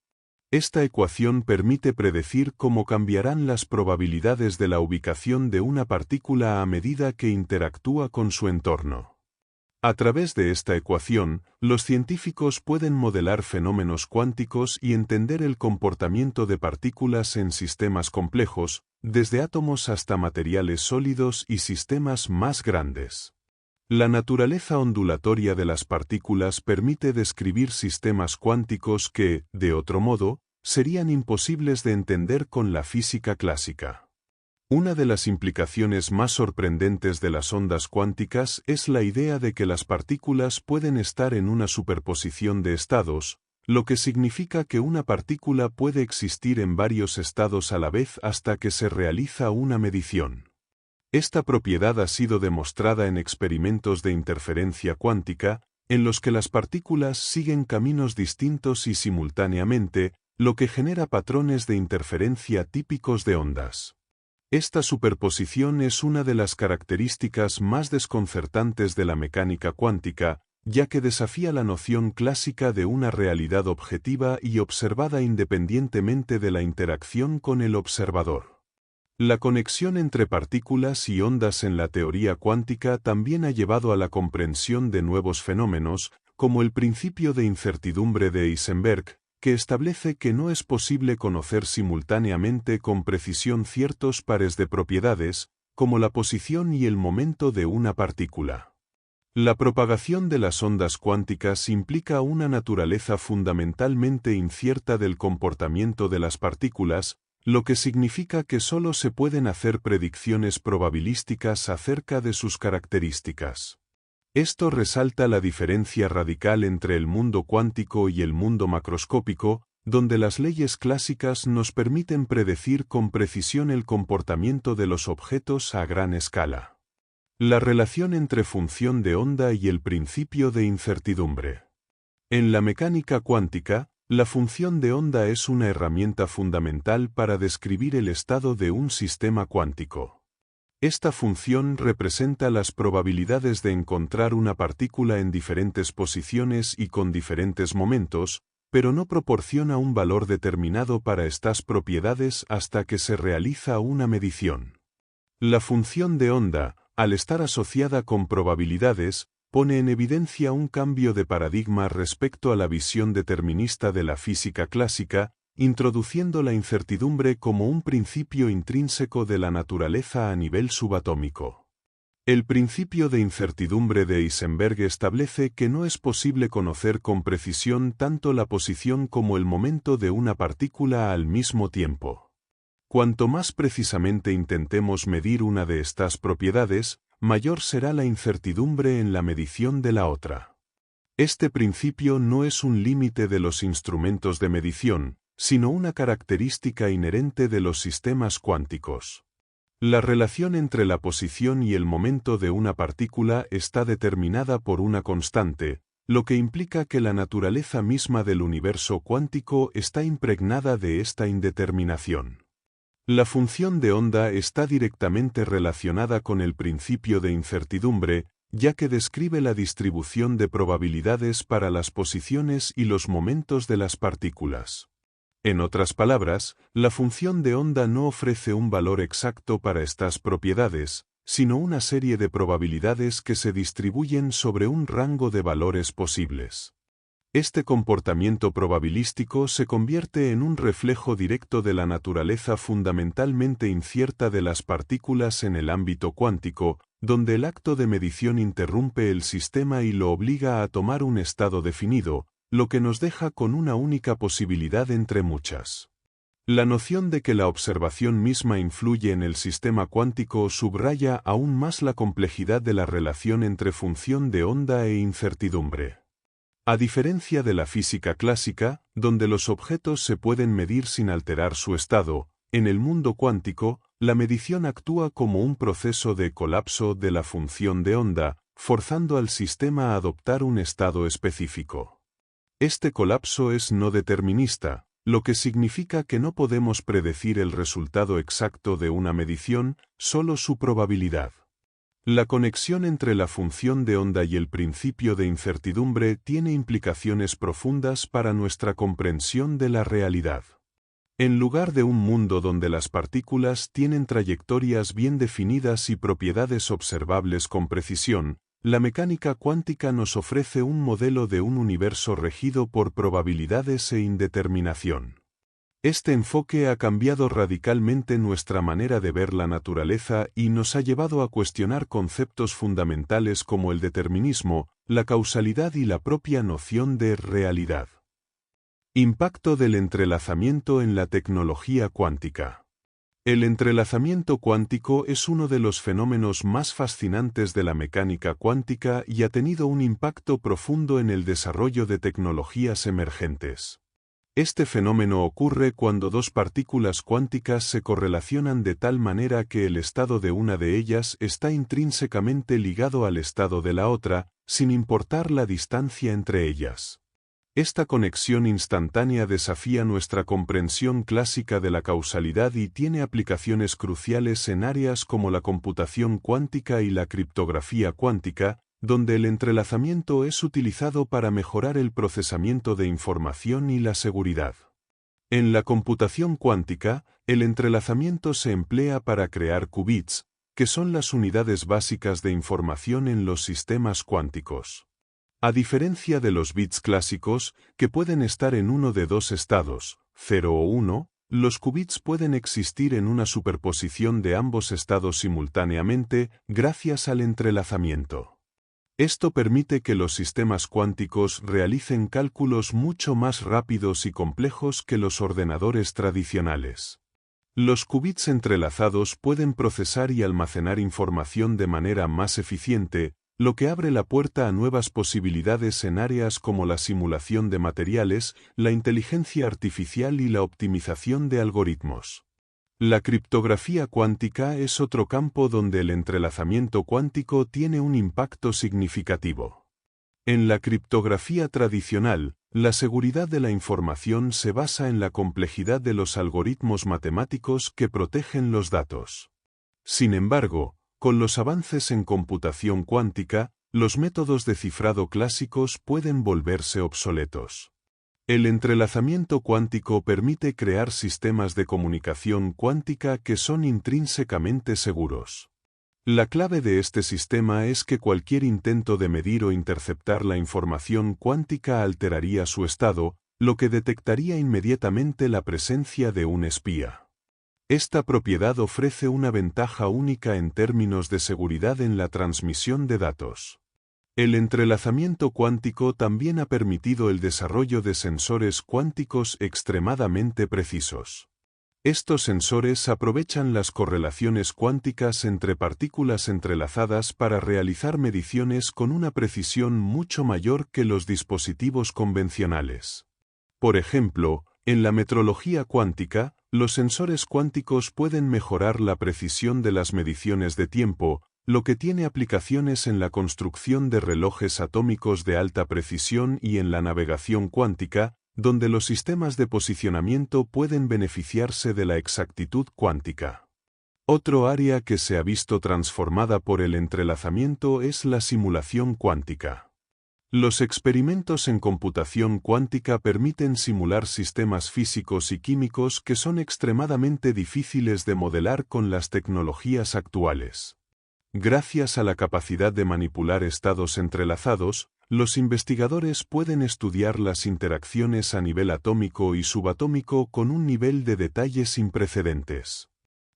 Esta ecuación permite predecir cómo cambiarán las probabilidades de la ubicación de una partícula a medida que interactúa con su entorno. A través de esta ecuación, los científicos pueden modelar fenómenos cuánticos y entender el comportamiento de partículas en sistemas complejos, desde átomos hasta materiales sólidos y sistemas más grandes. La naturaleza ondulatoria de las partículas permite describir sistemas cuánticos que, de otro modo, serían imposibles de entender con la física clásica. Una de las implicaciones más sorprendentes de las ondas cuánticas es la idea de que las partículas pueden estar en una superposición de estados, lo que significa que una partícula puede existir en varios estados a la vez hasta que se realiza una medición. Esta propiedad ha sido demostrada en experimentos de interferencia cuántica, en los que las partículas siguen caminos distintos y simultáneamente, lo que genera patrones de interferencia típicos de ondas. Esta superposición es una de las características más desconcertantes de la mecánica cuántica, ya que desafía la noción clásica de una realidad objetiva y observada independientemente de la interacción con el observador. La conexión entre partículas y ondas en la teoría cuántica también ha llevado a la comprensión de nuevos fenómenos, como el principio de incertidumbre de Heisenberg, que establece que no es posible conocer simultáneamente con precisión ciertos pares de propiedades, como la posición y el momento de una partícula. La propagación de las ondas cuánticas implica una naturaleza fundamentalmente incierta del comportamiento de las partículas, lo que significa que solo se pueden hacer predicciones probabilísticas acerca de sus características. Esto resalta la diferencia radical entre el mundo cuántico y el mundo macroscópico, donde las leyes clásicas nos permiten predecir con precisión el comportamiento de los objetos a gran escala. La relación entre función de onda y el principio de incertidumbre. En la mecánica cuántica, la función de onda es una herramienta fundamental para describir el estado de un sistema cuántico. Esta función representa las probabilidades de encontrar una partícula en diferentes posiciones y con diferentes momentos, pero no proporciona un valor determinado para estas propiedades hasta que se realiza una medición. La función de onda, al estar asociada con probabilidades, pone en evidencia un cambio de paradigma respecto a la visión determinista de la física clásica, introduciendo la incertidumbre como un principio intrínseco de la naturaleza a nivel subatómico. El principio de incertidumbre de Heisenberg establece que no es posible conocer con precisión tanto la posición como el momento de una partícula al mismo tiempo. Cuanto más precisamente intentemos medir una de estas propiedades, mayor será la incertidumbre en la medición de la otra. Este principio no es un límite de los instrumentos de medición, sino una característica inherente de los sistemas cuánticos. La relación entre la posición y el momento de una partícula está determinada por una constante, lo que implica que la naturaleza misma del universo cuántico está impregnada de esta indeterminación. La función de onda está directamente relacionada con el principio de incertidumbre, ya que describe la distribución de probabilidades para las posiciones y los momentos de las partículas. En otras palabras, la función de onda no ofrece un valor exacto para estas propiedades, sino una serie de probabilidades que se distribuyen sobre un rango de valores posibles. Este comportamiento probabilístico se convierte en un reflejo directo de la naturaleza fundamentalmente incierta de las partículas en el ámbito cuántico, donde el acto de medición interrumpe el sistema y lo obliga a tomar un estado definido, lo que nos deja con una única posibilidad entre muchas. La noción de que la observación misma influye en el sistema cuántico subraya aún más la complejidad de la relación entre función de onda e incertidumbre. A diferencia de la física clásica, donde los objetos se pueden medir sin alterar su estado, en el mundo cuántico, la medición actúa como un proceso de colapso de la función de onda, forzando al sistema a adoptar un estado específico. Este colapso es no determinista, lo que significa que no podemos predecir el resultado exacto de una medición, solo su probabilidad. La conexión entre la función de onda y el principio de incertidumbre tiene implicaciones profundas para nuestra comprensión de la realidad. En lugar de un mundo donde las partículas tienen trayectorias bien definidas y propiedades observables con precisión, la mecánica cuántica nos ofrece un modelo de un universo regido por probabilidades e indeterminación. Este enfoque ha cambiado radicalmente nuestra manera de ver la naturaleza y nos ha llevado a cuestionar conceptos fundamentales como el determinismo, la causalidad y la propia noción de realidad. Impacto del entrelazamiento en la tecnología cuántica. El entrelazamiento cuántico es uno de los fenómenos más fascinantes de la mecánica cuántica y ha tenido un impacto profundo en el desarrollo de tecnologías emergentes. Este fenómeno ocurre cuando dos partículas cuánticas se correlacionan de tal manera que el estado de una de ellas está intrínsecamente ligado al estado de la otra, sin importar la distancia entre ellas. Esta conexión instantánea desafía nuestra comprensión clásica de la causalidad y tiene aplicaciones cruciales en áreas como la computación cuántica y la criptografía cuántica, donde el entrelazamiento es utilizado para mejorar el procesamiento de información y la seguridad. En la computación cuántica, el entrelazamiento se emplea para crear qubits, que son las unidades básicas de información en los sistemas cuánticos. A diferencia de los bits clásicos, que pueden estar en uno de dos estados, 0 o 1, los qubits pueden existir en una superposición de ambos estados simultáneamente gracias al entrelazamiento. Esto permite que los sistemas cuánticos realicen cálculos mucho más rápidos y complejos que los ordenadores tradicionales. Los qubits entrelazados pueden procesar y almacenar información de manera más eficiente, lo que abre la puerta a nuevas posibilidades en áreas como la simulación de materiales, la inteligencia artificial y la optimización de algoritmos. La criptografía cuántica es otro campo donde el entrelazamiento cuántico tiene un impacto significativo. En la criptografía tradicional, la seguridad de la información se basa en la complejidad de los algoritmos matemáticos que protegen los datos. Sin embargo, con los avances en computación cuántica, los métodos de cifrado clásicos pueden volverse obsoletos. El entrelazamiento cuántico permite crear sistemas de comunicación cuántica que son intrínsecamente seguros. La clave de este sistema es que cualquier intento de medir o interceptar la información cuántica alteraría su estado, lo que detectaría inmediatamente la presencia de un espía. Esta propiedad ofrece una ventaja única en términos de seguridad en la transmisión de datos. El entrelazamiento cuántico también ha permitido el desarrollo de sensores cuánticos extremadamente precisos. Estos sensores aprovechan las correlaciones cuánticas entre partículas entrelazadas para realizar mediciones con una precisión mucho mayor que los dispositivos convencionales. Por ejemplo, en la metrología cuántica, los sensores cuánticos pueden mejorar la precisión de las mediciones de tiempo, lo que tiene aplicaciones en la construcción de relojes atómicos de alta precisión y en la navegación cuántica, donde los sistemas de posicionamiento pueden beneficiarse de la exactitud cuántica. Otro área que se ha visto transformada por el entrelazamiento es la simulación cuántica. Los experimentos en computación cuántica permiten simular sistemas físicos y químicos que son extremadamente difíciles de modelar con las tecnologías actuales. Gracias a la capacidad de manipular estados entrelazados, los investigadores pueden estudiar las interacciones a nivel atómico y subatómico con un nivel de detalle sin precedentes.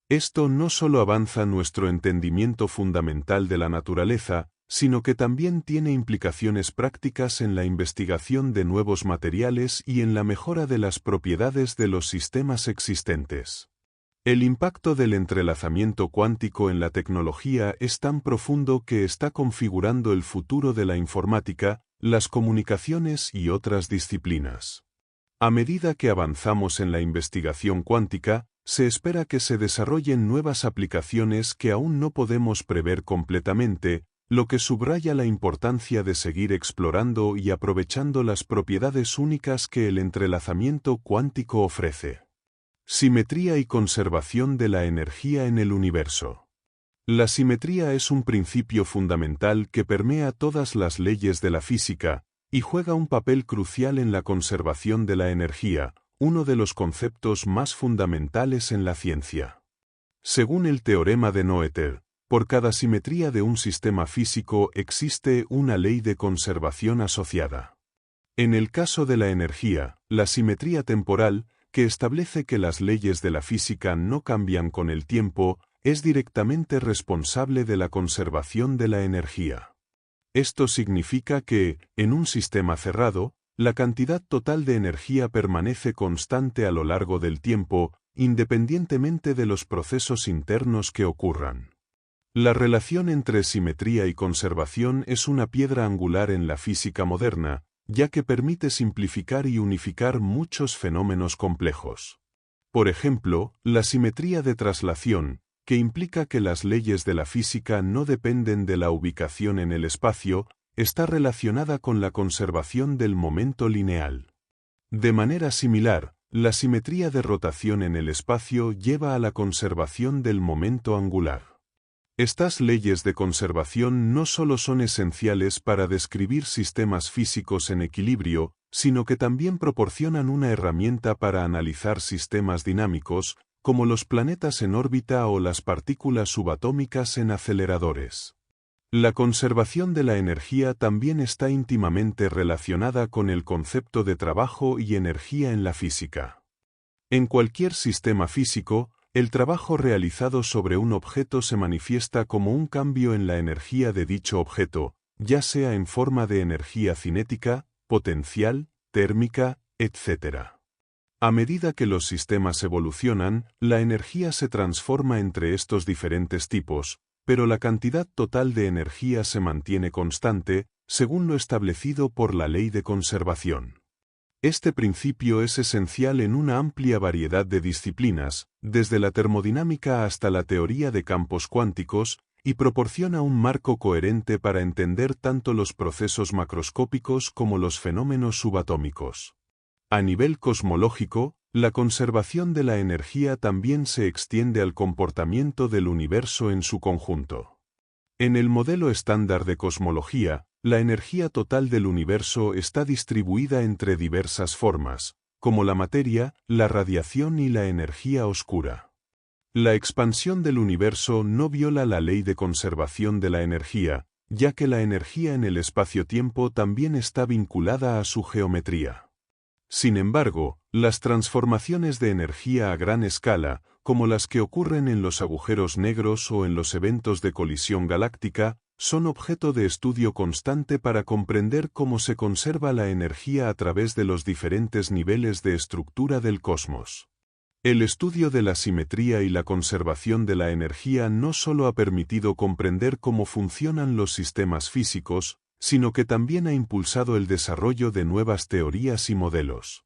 Esto no solo avanza nuestro entendimiento fundamental de la naturaleza, sino que también tiene implicaciones prácticas en la investigación de nuevos materiales y en la mejora de las propiedades de los sistemas existentes. El impacto del entrelazamiento cuántico en la tecnología es tan profundo que está configurando el futuro de la informática, las comunicaciones y otras disciplinas. A medida que avanzamos en la investigación cuántica, se espera que se desarrollen nuevas aplicaciones que aún no podemos prever completamente, lo que subraya la importancia de seguir explorando y aprovechando las propiedades únicas que el entrelazamiento cuántico ofrece. Simetría y conservación de la energía en el universo. La simetría es un principio fundamental que permea todas las leyes de la física, y juega un papel crucial en la conservación de la energía, uno de los conceptos más fundamentales en la ciencia. Según el teorema de Noether, por cada simetría de un sistema físico existe una ley de conservación asociada. En el caso de la energía, la simetría temporal, que establece que las leyes de la física no cambian con el tiempo, es directamente responsable de la conservación de la energía. Esto significa que, en un sistema cerrado, la cantidad total de energía permanece constante a lo largo del tiempo, independientemente de los procesos internos que ocurran. La relación entre simetría y conservación es una piedra angular en la física moderna, ya que permite simplificar y unificar muchos fenómenos complejos. Por ejemplo, la simetría de traslación, que implica que las leyes de la física no dependen de la ubicación en el espacio, está relacionada con la conservación del momento lineal. De manera similar, la simetría de rotación en el espacio lleva a la conservación del momento angular. Estas leyes de conservación no solo son esenciales para describir sistemas físicos en equilibrio, sino que también proporcionan una herramienta para analizar sistemas dinámicos, como los planetas en órbita o las partículas subatómicas en aceleradores. La conservación de la energía también está íntimamente relacionada con el concepto de trabajo y energía en la física. En cualquier sistema físico, el trabajo realizado sobre un objeto se manifiesta como un cambio en la energía de dicho objeto, ya sea en forma de energía cinética, potencial, térmica, etc. A medida que los sistemas evolucionan, la energía se transforma entre estos diferentes tipos, pero la cantidad total de energía se mantiene constante, según lo establecido por la ley de conservación. Este principio es esencial en una amplia variedad de disciplinas, desde la termodinámica hasta la teoría de campos cuánticos, y proporciona un marco coherente para entender tanto los procesos macroscópicos como los fenómenos subatómicos. A nivel cosmológico, la conservación de la energía también se extiende al comportamiento del universo en su conjunto. En el modelo estándar de cosmología, la energía total del universo está distribuida entre diversas formas, como la materia, la radiación y la energía oscura. La expansión del universo no viola la ley de conservación de la energía, ya que la energía en el espacio-tiempo también está vinculada a su geometría. Sin embargo, las transformaciones de energía a gran escala, como las que ocurren en los agujeros negros o en los eventos de colisión galáctica, son objeto de estudio constante para comprender cómo se conserva la energía a través de los diferentes niveles de estructura del cosmos. El estudio de la simetría y la conservación de la energía no solo ha permitido comprender cómo funcionan los sistemas físicos, sino que también ha impulsado el desarrollo de nuevas teorías y modelos.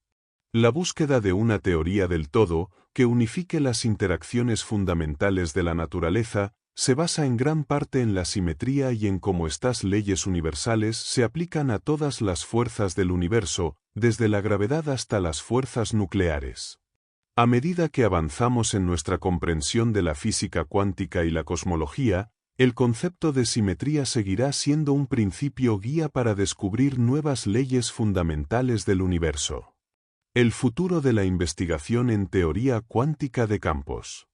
La búsqueda de una teoría del todo, que unifique las interacciones fundamentales de la naturaleza, se basa en gran parte en la simetría y en cómo estas leyes universales se aplican a todas las fuerzas del universo, desde la gravedad hasta las fuerzas nucleares. A medida que avanzamos en nuestra comprensión de la física cuántica y la cosmología, el concepto de simetría seguirá siendo un principio guía para descubrir nuevas leyes fundamentales del universo. El futuro de la investigación en teoría cuántica de campos.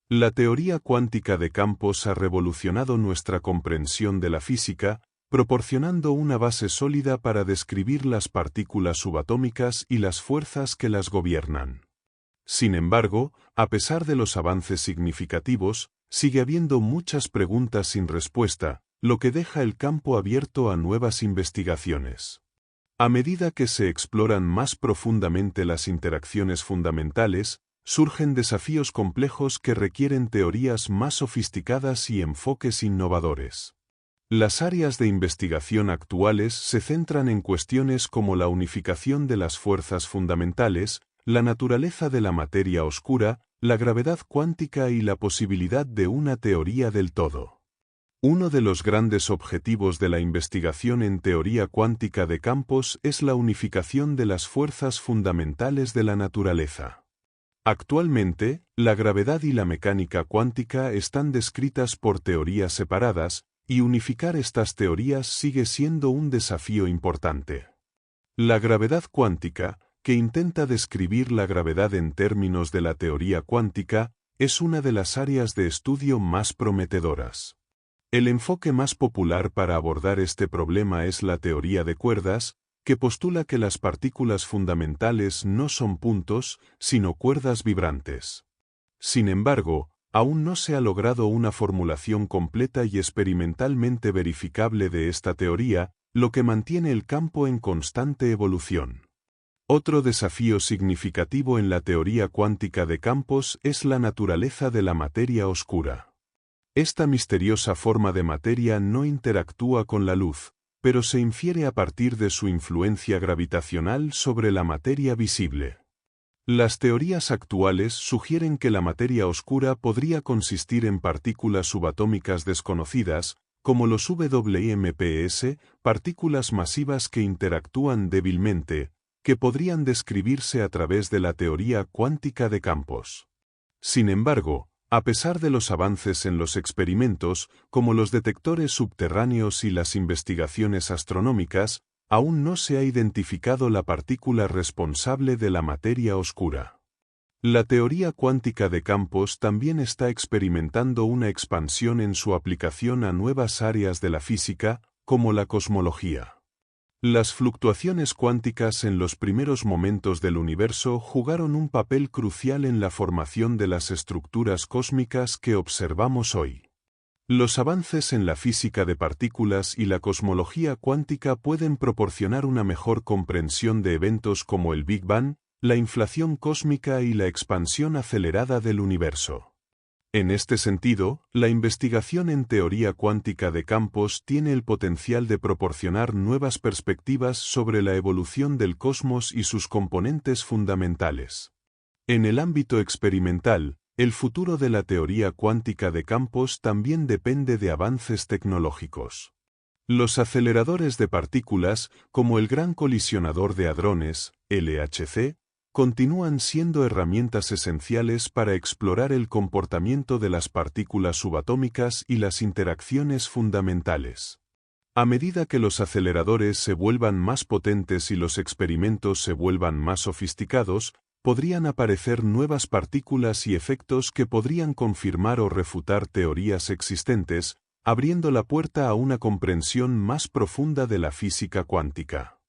La teoría cuántica de campos ha revolucionado nuestra comprensión de la física, proporcionando una base sólida para describir las partículas subatómicas y las fuerzas que las gobiernan. Sin embargo, a pesar de los avances significativos, sigue habiendo muchas preguntas sin respuesta, lo que deja el campo abierto a nuevas investigaciones. A medida que se exploran más profundamente las interacciones fundamentales, surgen desafíos complejos que requieren teorías más sofisticadas y enfoques innovadores. Las áreas de investigación actuales se centran en cuestiones como la unificación de las fuerzas fundamentales, la naturaleza de la materia oscura, la gravedad cuántica y la posibilidad de una teoría del todo. Uno de los grandes objetivos de la investigación en teoría cuántica de campos es la unificación de las fuerzas fundamentales de la naturaleza. Actualmente, la gravedad y la mecánica cuántica están descritas por teorías separadas, y unificar estas teorías sigue siendo un desafío importante. La gravedad cuántica, que intenta describir la gravedad en términos de la teoría cuántica, es una de las áreas de estudio más prometedoras. El enfoque más popular para abordar este problema es la teoría de cuerdas, que postula que las partículas fundamentales no son puntos, sino cuerdas vibrantes. Sin embargo, aún no se ha logrado una formulación completa y experimentalmente verificable de esta teoría, lo que mantiene el campo en constante evolución. Otro desafío significativo en la teoría cuántica de campos es la naturaleza de la materia oscura. Esta misteriosa forma de materia no interactúa con la luz, pero se infiere a partir de su influencia gravitacional sobre la materia visible. Las teorías actuales sugieren que la materia oscura podría consistir en partículas subatómicas desconocidas, como los WMPS, partículas masivas que interactúan débilmente, que podrían describirse a través de la teoría cuántica de campos. Sin embargo, a pesar de los avances en los experimentos, como los detectores subterráneos y las investigaciones astronómicas, aún no se ha identificado la partícula responsable de la materia oscura. La teoría cuántica de campos también está experimentando una expansión en su aplicación a nuevas áreas de la física, como la cosmología. Las fluctuaciones cuánticas en los primeros momentos del universo jugaron un papel crucial en la formación de las estructuras cósmicas que observamos hoy. Los avances en la física de partículas y la cosmología cuántica pueden proporcionar una mejor comprensión de eventos como el Big Bang, la inflación cósmica y la expansión acelerada del universo. En este sentido, la investigación en teoría cuántica de campos tiene el potencial de proporcionar nuevas perspectivas sobre la evolución del cosmos y sus componentes fundamentales. En el ámbito experimental, el futuro de la teoría cuántica de campos también depende de avances tecnológicos. Los aceleradores de partículas, como el Gran Colisionador de Hadrones, LHC, continúan siendo herramientas esenciales para explorar el comportamiento de las partículas subatómicas y las interacciones fundamentales. A medida que los aceleradores se vuelvan más potentes y los experimentos se vuelvan más sofisticados, podrían aparecer nuevas partículas y efectos que podrían confirmar o refutar teorías existentes, abriendo la puerta a una comprensión más profunda de la física cuántica.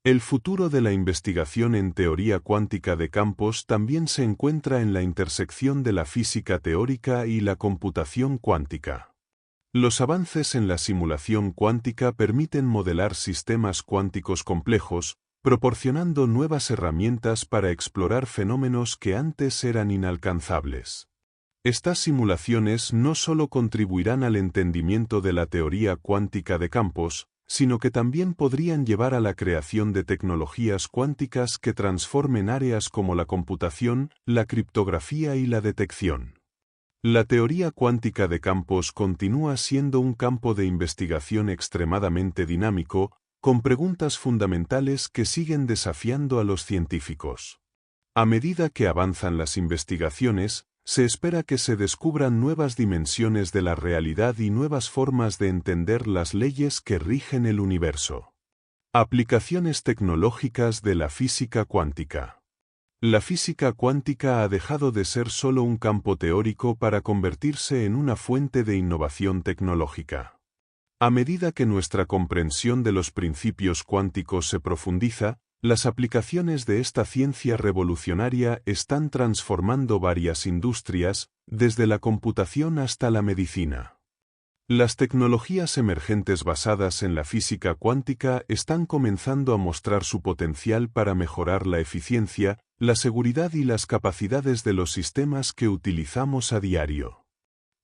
El futuro de la investigación en teoría cuántica de campos también se encuentra en la intersección de la física teórica y la computación cuántica. Los avances en la simulación cuántica permiten modelar sistemas cuánticos complejos, proporcionando nuevas herramientas para explorar fenómenos que antes eran inalcanzables. Estas simulaciones no solo contribuirán al entendimiento de la teoría cuántica de campos, sino que también podrían llevar a la creación de tecnologías cuánticas que transformen áreas como la computación, la criptografía y la detección. La teoría cuántica de campos continúa siendo un campo de investigación extremadamente dinámico, con preguntas fundamentales que siguen desafiando a los científicos. A medida que avanzan las investigaciones, se espera que se descubran nuevas dimensiones de la realidad y nuevas formas de entender las leyes que rigen el universo. Aplicaciones tecnológicas de la física cuántica. La física cuántica ha dejado de ser solo un campo teórico para convertirse en una fuente de innovación tecnológica. A medida que nuestra comprensión de los principios cuánticos se profundiza, las aplicaciones de esta ciencia revolucionaria están transformando varias industrias, desde la computación hasta la medicina. Las tecnologías emergentes basadas en la física cuántica están comenzando a mostrar su potencial para mejorar la eficiencia, la seguridad y las capacidades de los sistemas que utilizamos a diario.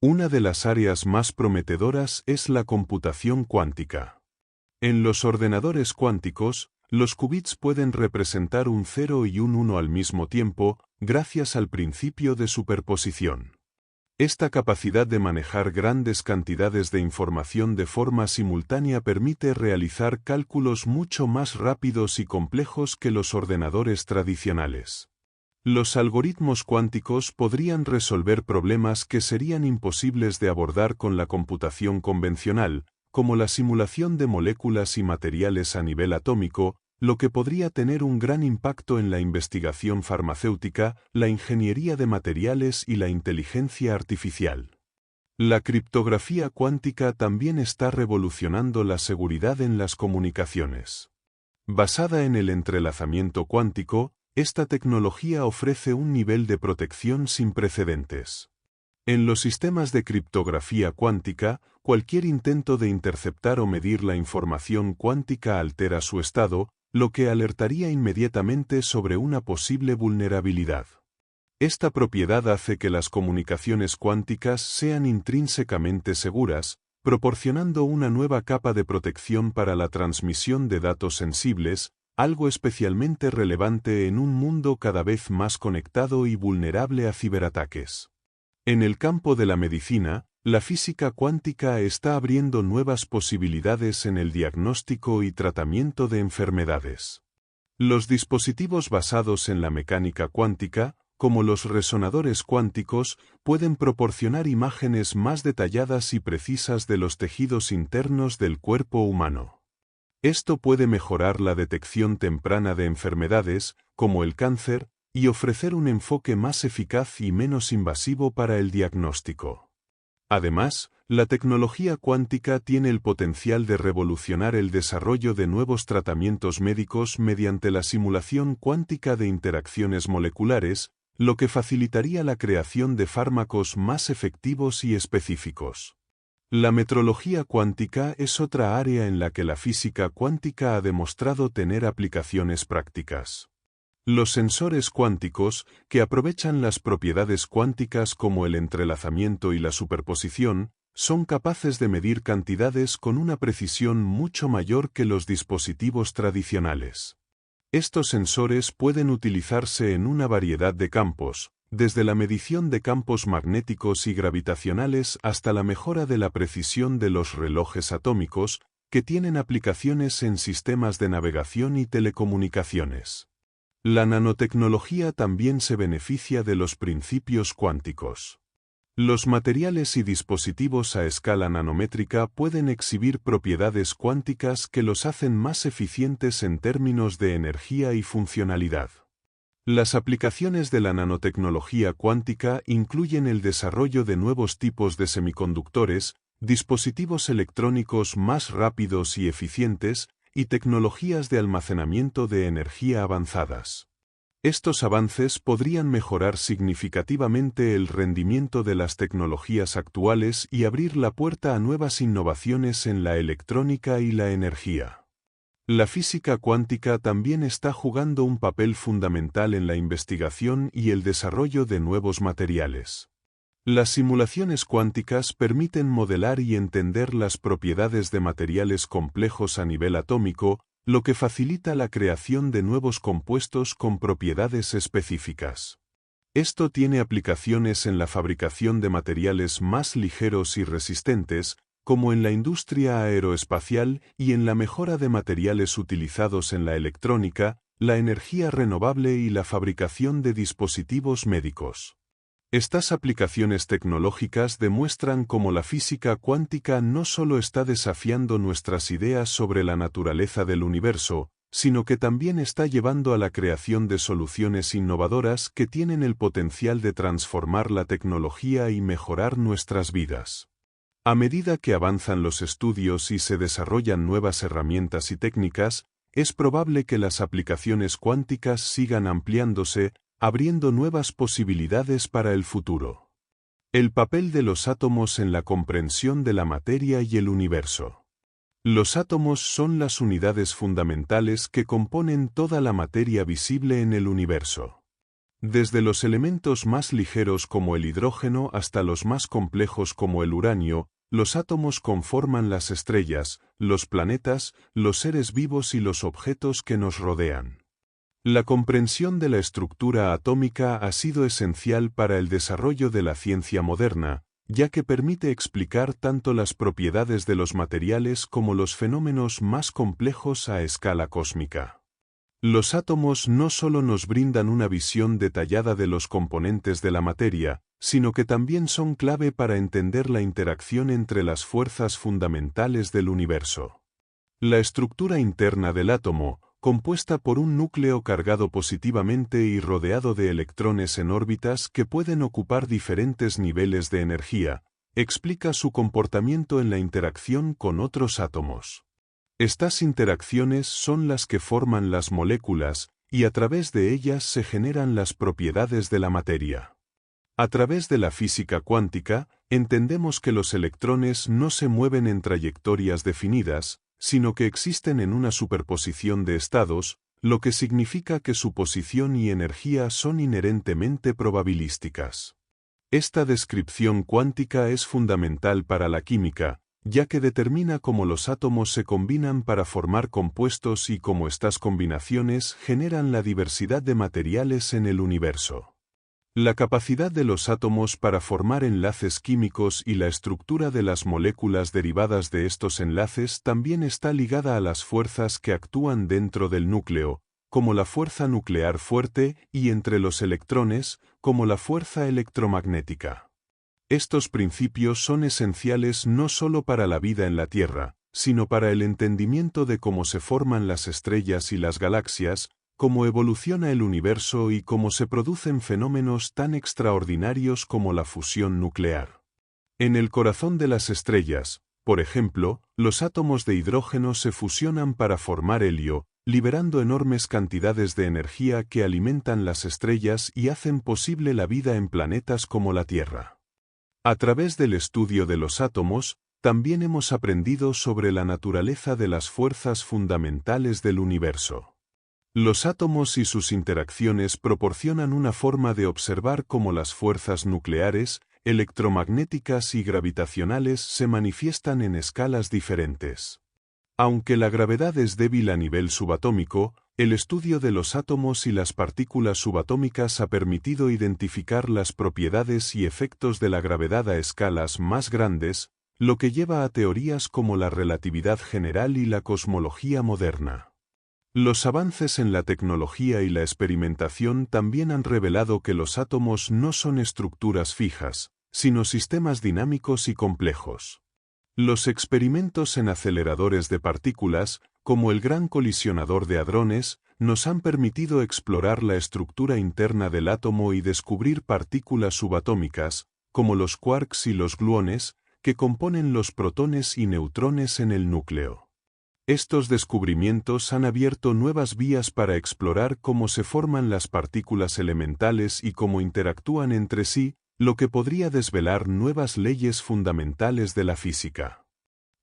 Una de las áreas más prometedoras es la computación cuántica. En los ordenadores cuánticos, los qubits pueden representar un 0 y un 1 al mismo tiempo, gracias al principio de superposición. Esta capacidad de manejar grandes cantidades de información de forma simultánea permite realizar cálculos mucho más rápidos y complejos que los ordenadores tradicionales. Los algoritmos cuánticos podrían resolver problemas que serían imposibles de abordar con la computación convencional, como la simulación de moléculas y materiales a nivel atómico, lo que podría tener un gran impacto en la investigación farmacéutica, la ingeniería de materiales y la inteligencia artificial. La criptografía cuántica también está revolucionando la seguridad en las comunicaciones. Basada en el entrelazamiento cuántico, esta tecnología ofrece un nivel de protección sin precedentes. En los sistemas de criptografía cuántica, cualquier intento de interceptar o medir la información cuántica altera su estado, lo que alertaría inmediatamente sobre una posible vulnerabilidad. Esta propiedad hace que las comunicaciones cuánticas sean intrínsecamente seguras, proporcionando una nueva capa de protección para la transmisión de datos sensibles, algo especialmente relevante en un mundo cada vez más conectado y vulnerable a ciberataques. En el campo de la medicina, la física cuántica está abriendo nuevas posibilidades en el diagnóstico y tratamiento de enfermedades. Los dispositivos basados en la mecánica cuántica, como los resonadores cuánticos, pueden proporcionar imágenes más detalladas y precisas de los tejidos internos del cuerpo humano. Esto puede mejorar la detección temprana de enfermedades, como el cáncer, y ofrecer un enfoque más eficaz y menos invasivo para el diagnóstico. Además, la tecnología cuántica tiene el potencial de revolucionar el desarrollo de nuevos tratamientos médicos mediante la simulación cuántica de interacciones moleculares, lo que facilitaría la creación de fármacos más efectivos y específicos. La metrología cuántica es otra área en la que la física cuántica ha demostrado tener aplicaciones prácticas. Los sensores cuánticos, que aprovechan las propiedades cuánticas como el entrelazamiento y la superposición, son capaces de medir cantidades con una precisión mucho mayor que los dispositivos tradicionales. Estos sensores pueden utilizarse en una variedad de campos, desde la medición de campos magnéticos y gravitacionales hasta la mejora de la precisión de los relojes atómicos, que tienen aplicaciones en sistemas de navegación y telecomunicaciones. La nanotecnología también se beneficia de los principios cuánticos. Los materiales y dispositivos a escala nanométrica pueden exhibir propiedades cuánticas que los hacen más eficientes en términos de energía y funcionalidad. Las aplicaciones de la nanotecnología cuántica incluyen el desarrollo de nuevos tipos de semiconductores, dispositivos electrónicos más rápidos y eficientes, y tecnologías de almacenamiento de energía avanzadas. Estos avances podrían mejorar significativamente el rendimiento de las tecnologías actuales y abrir la puerta a nuevas innovaciones en la electrónica y la energía. La física cuántica también está jugando un papel fundamental en la investigación y el desarrollo de nuevos materiales. Las simulaciones cuánticas permiten modelar y entender las propiedades de materiales complejos a nivel atómico, lo que facilita la creación de nuevos compuestos con propiedades específicas. Esto tiene aplicaciones en la fabricación de materiales más ligeros y resistentes, como en la industria aeroespacial y en la mejora de materiales utilizados en la electrónica, la energía renovable y la fabricación de dispositivos médicos. Estas aplicaciones tecnológicas demuestran cómo la física cuántica no solo está desafiando nuestras ideas sobre la naturaleza del universo, sino que también está llevando a la creación de soluciones innovadoras que tienen el potencial de transformar la tecnología y mejorar nuestras vidas. A medida que avanzan los estudios y se desarrollan nuevas herramientas y técnicas, es probable que las aplicaciones cuánticas sigan ampliándose, abriendo nuevas posibilidades para el futuro. El papel de los átomos en la comprensión de la materia y el universo. Los átomos son las unidades fundamentales que componen toda la materia visible en el universo. Desde los elementos más ligeros como el hidrógeno hasta los más complejos como el uranio, los átomos conforman las estrellas, los planetas, los seres vivos y los objetos que nos rodean. La comprensión de la estructura atómica ha sido esencial para el desarrollo de la ciencia moderna, ya que permite explicar tanto las propiedades de los materiales como los fenómenos más complejos a escala cósmica. Los átomos no solo nos brindan una visión detallada de los componentes de la materia, sino que también son clave para entender la interacción entre las fuerzas fundamentales del universo. La estructura interna del átomo, compuesta por un núcleo cargado positivamente y rodeado de electrones en órbitas que pueden ocupar diferentes niveles de energía, explica su comportamiento en la interacción con otros átomos. Estas interacciones son las que forman las moléculas, y a través de ellas se generan las propiedades de la materia. A través de la física cuántica, entendemos que los electrones no se mueven en trayectorias definidas, sino que existen en una superposición de estados, lo que significa que su posición y energía son inherentemente probabilísticas. Esta descripción cuántica es fundamental para la química, ya que determina cómo los átomos se combinan para formar compuestos y cómo estas combinaciones generan la diversidad de materiales en el universo. La capacidad de los átomos para formar enlaces químicos y la estructura de las moléculas derivadas de estos enlaces también está ligada a las fuerzas que actúan dentro del núcleo, como la fuerza nuclear fuerte, y entre los electrones, como la fuerza electromagnética. Estos principios son esenciales no solo para la vida en la Tierra, sino para el entendimiento de cómo se forman las estrellas y las galaxias, cómo evoluciona el universo y cómo se producen fenómenos tan extraordinarios como la fusión nuclear. En el corazón de las estrellas, por ejemplo, los átomos de hidrógeno se fusionan para formar helio, liberando enormes cantidades de energía que alimentan las estrellas y hacen posible la vida en planetas como la Tierra. A través del estudio de los átomos, también hemos aprendido sobre la naturaleza de las fuerzas fundamentales del universo. Los átomos y sus interacciones proporcionan una forma de observar cómo las fuerzas nucleares, electromagnéticas y gravitacionales se manifiestan en escalas diferentes. Aunque la gravedad es débil a nivel subatómico, el estudio de los átomos y las partículas subatómicas ha permitido identificar las propiedades y efectos de la gravedad a escalas más grandes, lo que lleva a teorías como la relatividad general y la cosmología moderna. Los avances en la tecnología y la experimentación también han revelado que los átomos no son estructuras fijas, sino sistemas dinámicos y complejos. Los experimentos en aceleradores de partículas, como el Gran Colisionador de Hadrones, nos han permitido explorar la estructura interna del átomo y descubrir partículas subatómicas, como los quarks y los gluones, que componen los protones y neutrones en el núcleo. Estos descubrimientos han abierto nuevas vías para explorar cómo se forman las partículas elementales y cómo interactúan entre sí, lo que podría desvelar nuevas leyes fundamentales de la física.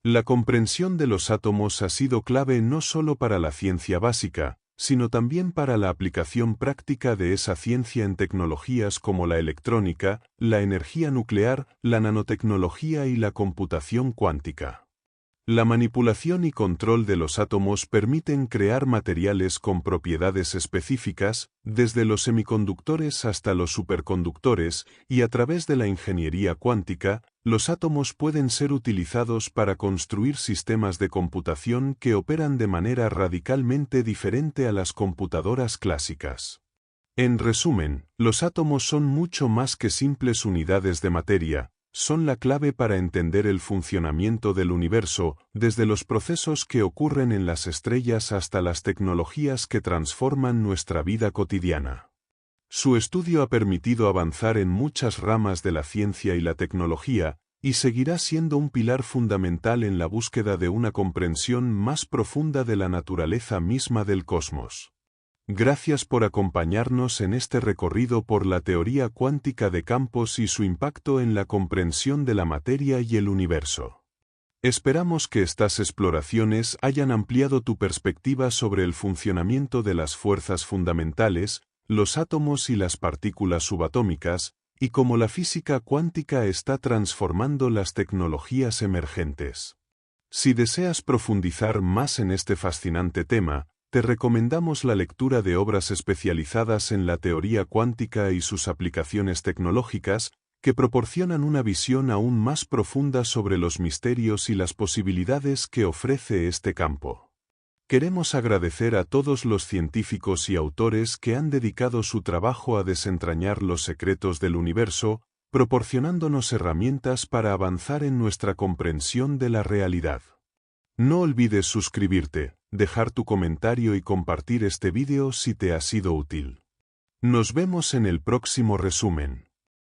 La comprensión de los átomos ha sido clave no solo para la ciencia básica, sino también para la aplicación práctica de esa ciencia en tecnologías como la electrónica, la energía nuclear, la nanotecnología y la computación cuántica. La manipulación y control de los átomos permiten crear materiales con propiedades específicas, desde los semiconductores hasta los superconductores, y a través de la ingeniería cuántica, los átomos pueden ser utilizados para construir sistemas de computación que operan de manera radicalmente diferente a las computadoras clásicas. En resumen, los átomos son mucho más que simples unidades de materia. Son la clave para entender el funcionamiento del universo, desde los procesos que ocurren en las estrellas hasta las tecnologías que transforman nuestra vida cotidiana. Su estudio ha permitido avanzar en muchas ramas de la ciencia y la tecnología, y seguirá siendo un pilar fundamental en la búsqueda de una comprensión más profunda de la naturaleza misma del cosmos. Gracias por acompañarnos en este recorrido por la teoría cuántica de campos y su impacto en la comprensión de la materia y el universo. Esperamos que estas exploraciones hayan ampliado tu perspectiva sobre el funcionamiento de las fuerzas fundamentales, los átomos y las partículas subatómicas, y cómo la física cuántica está transformando las tecnologías emergentes. Si deseas profundizar más en este fascinante tema, te recomendamos la lectura de obras especializadas en la teoría cuántica y sus aplicaciones tecnológicas, que proporcionan una visión aún más profunda sobre los misterios y las posibilidades que ofrece este campo. Queremos agradecer a todos los científicos y autores que han dedicado su trabajo a desentrañar los secretos del universo, proporcionándonos herramientas para avanzar en nuestra comprensión de la realidad. No olvides suscribirte, dejar tu comentario y compartir este vídeo si te ha sido útil. Nos vemos en el próximo resumen.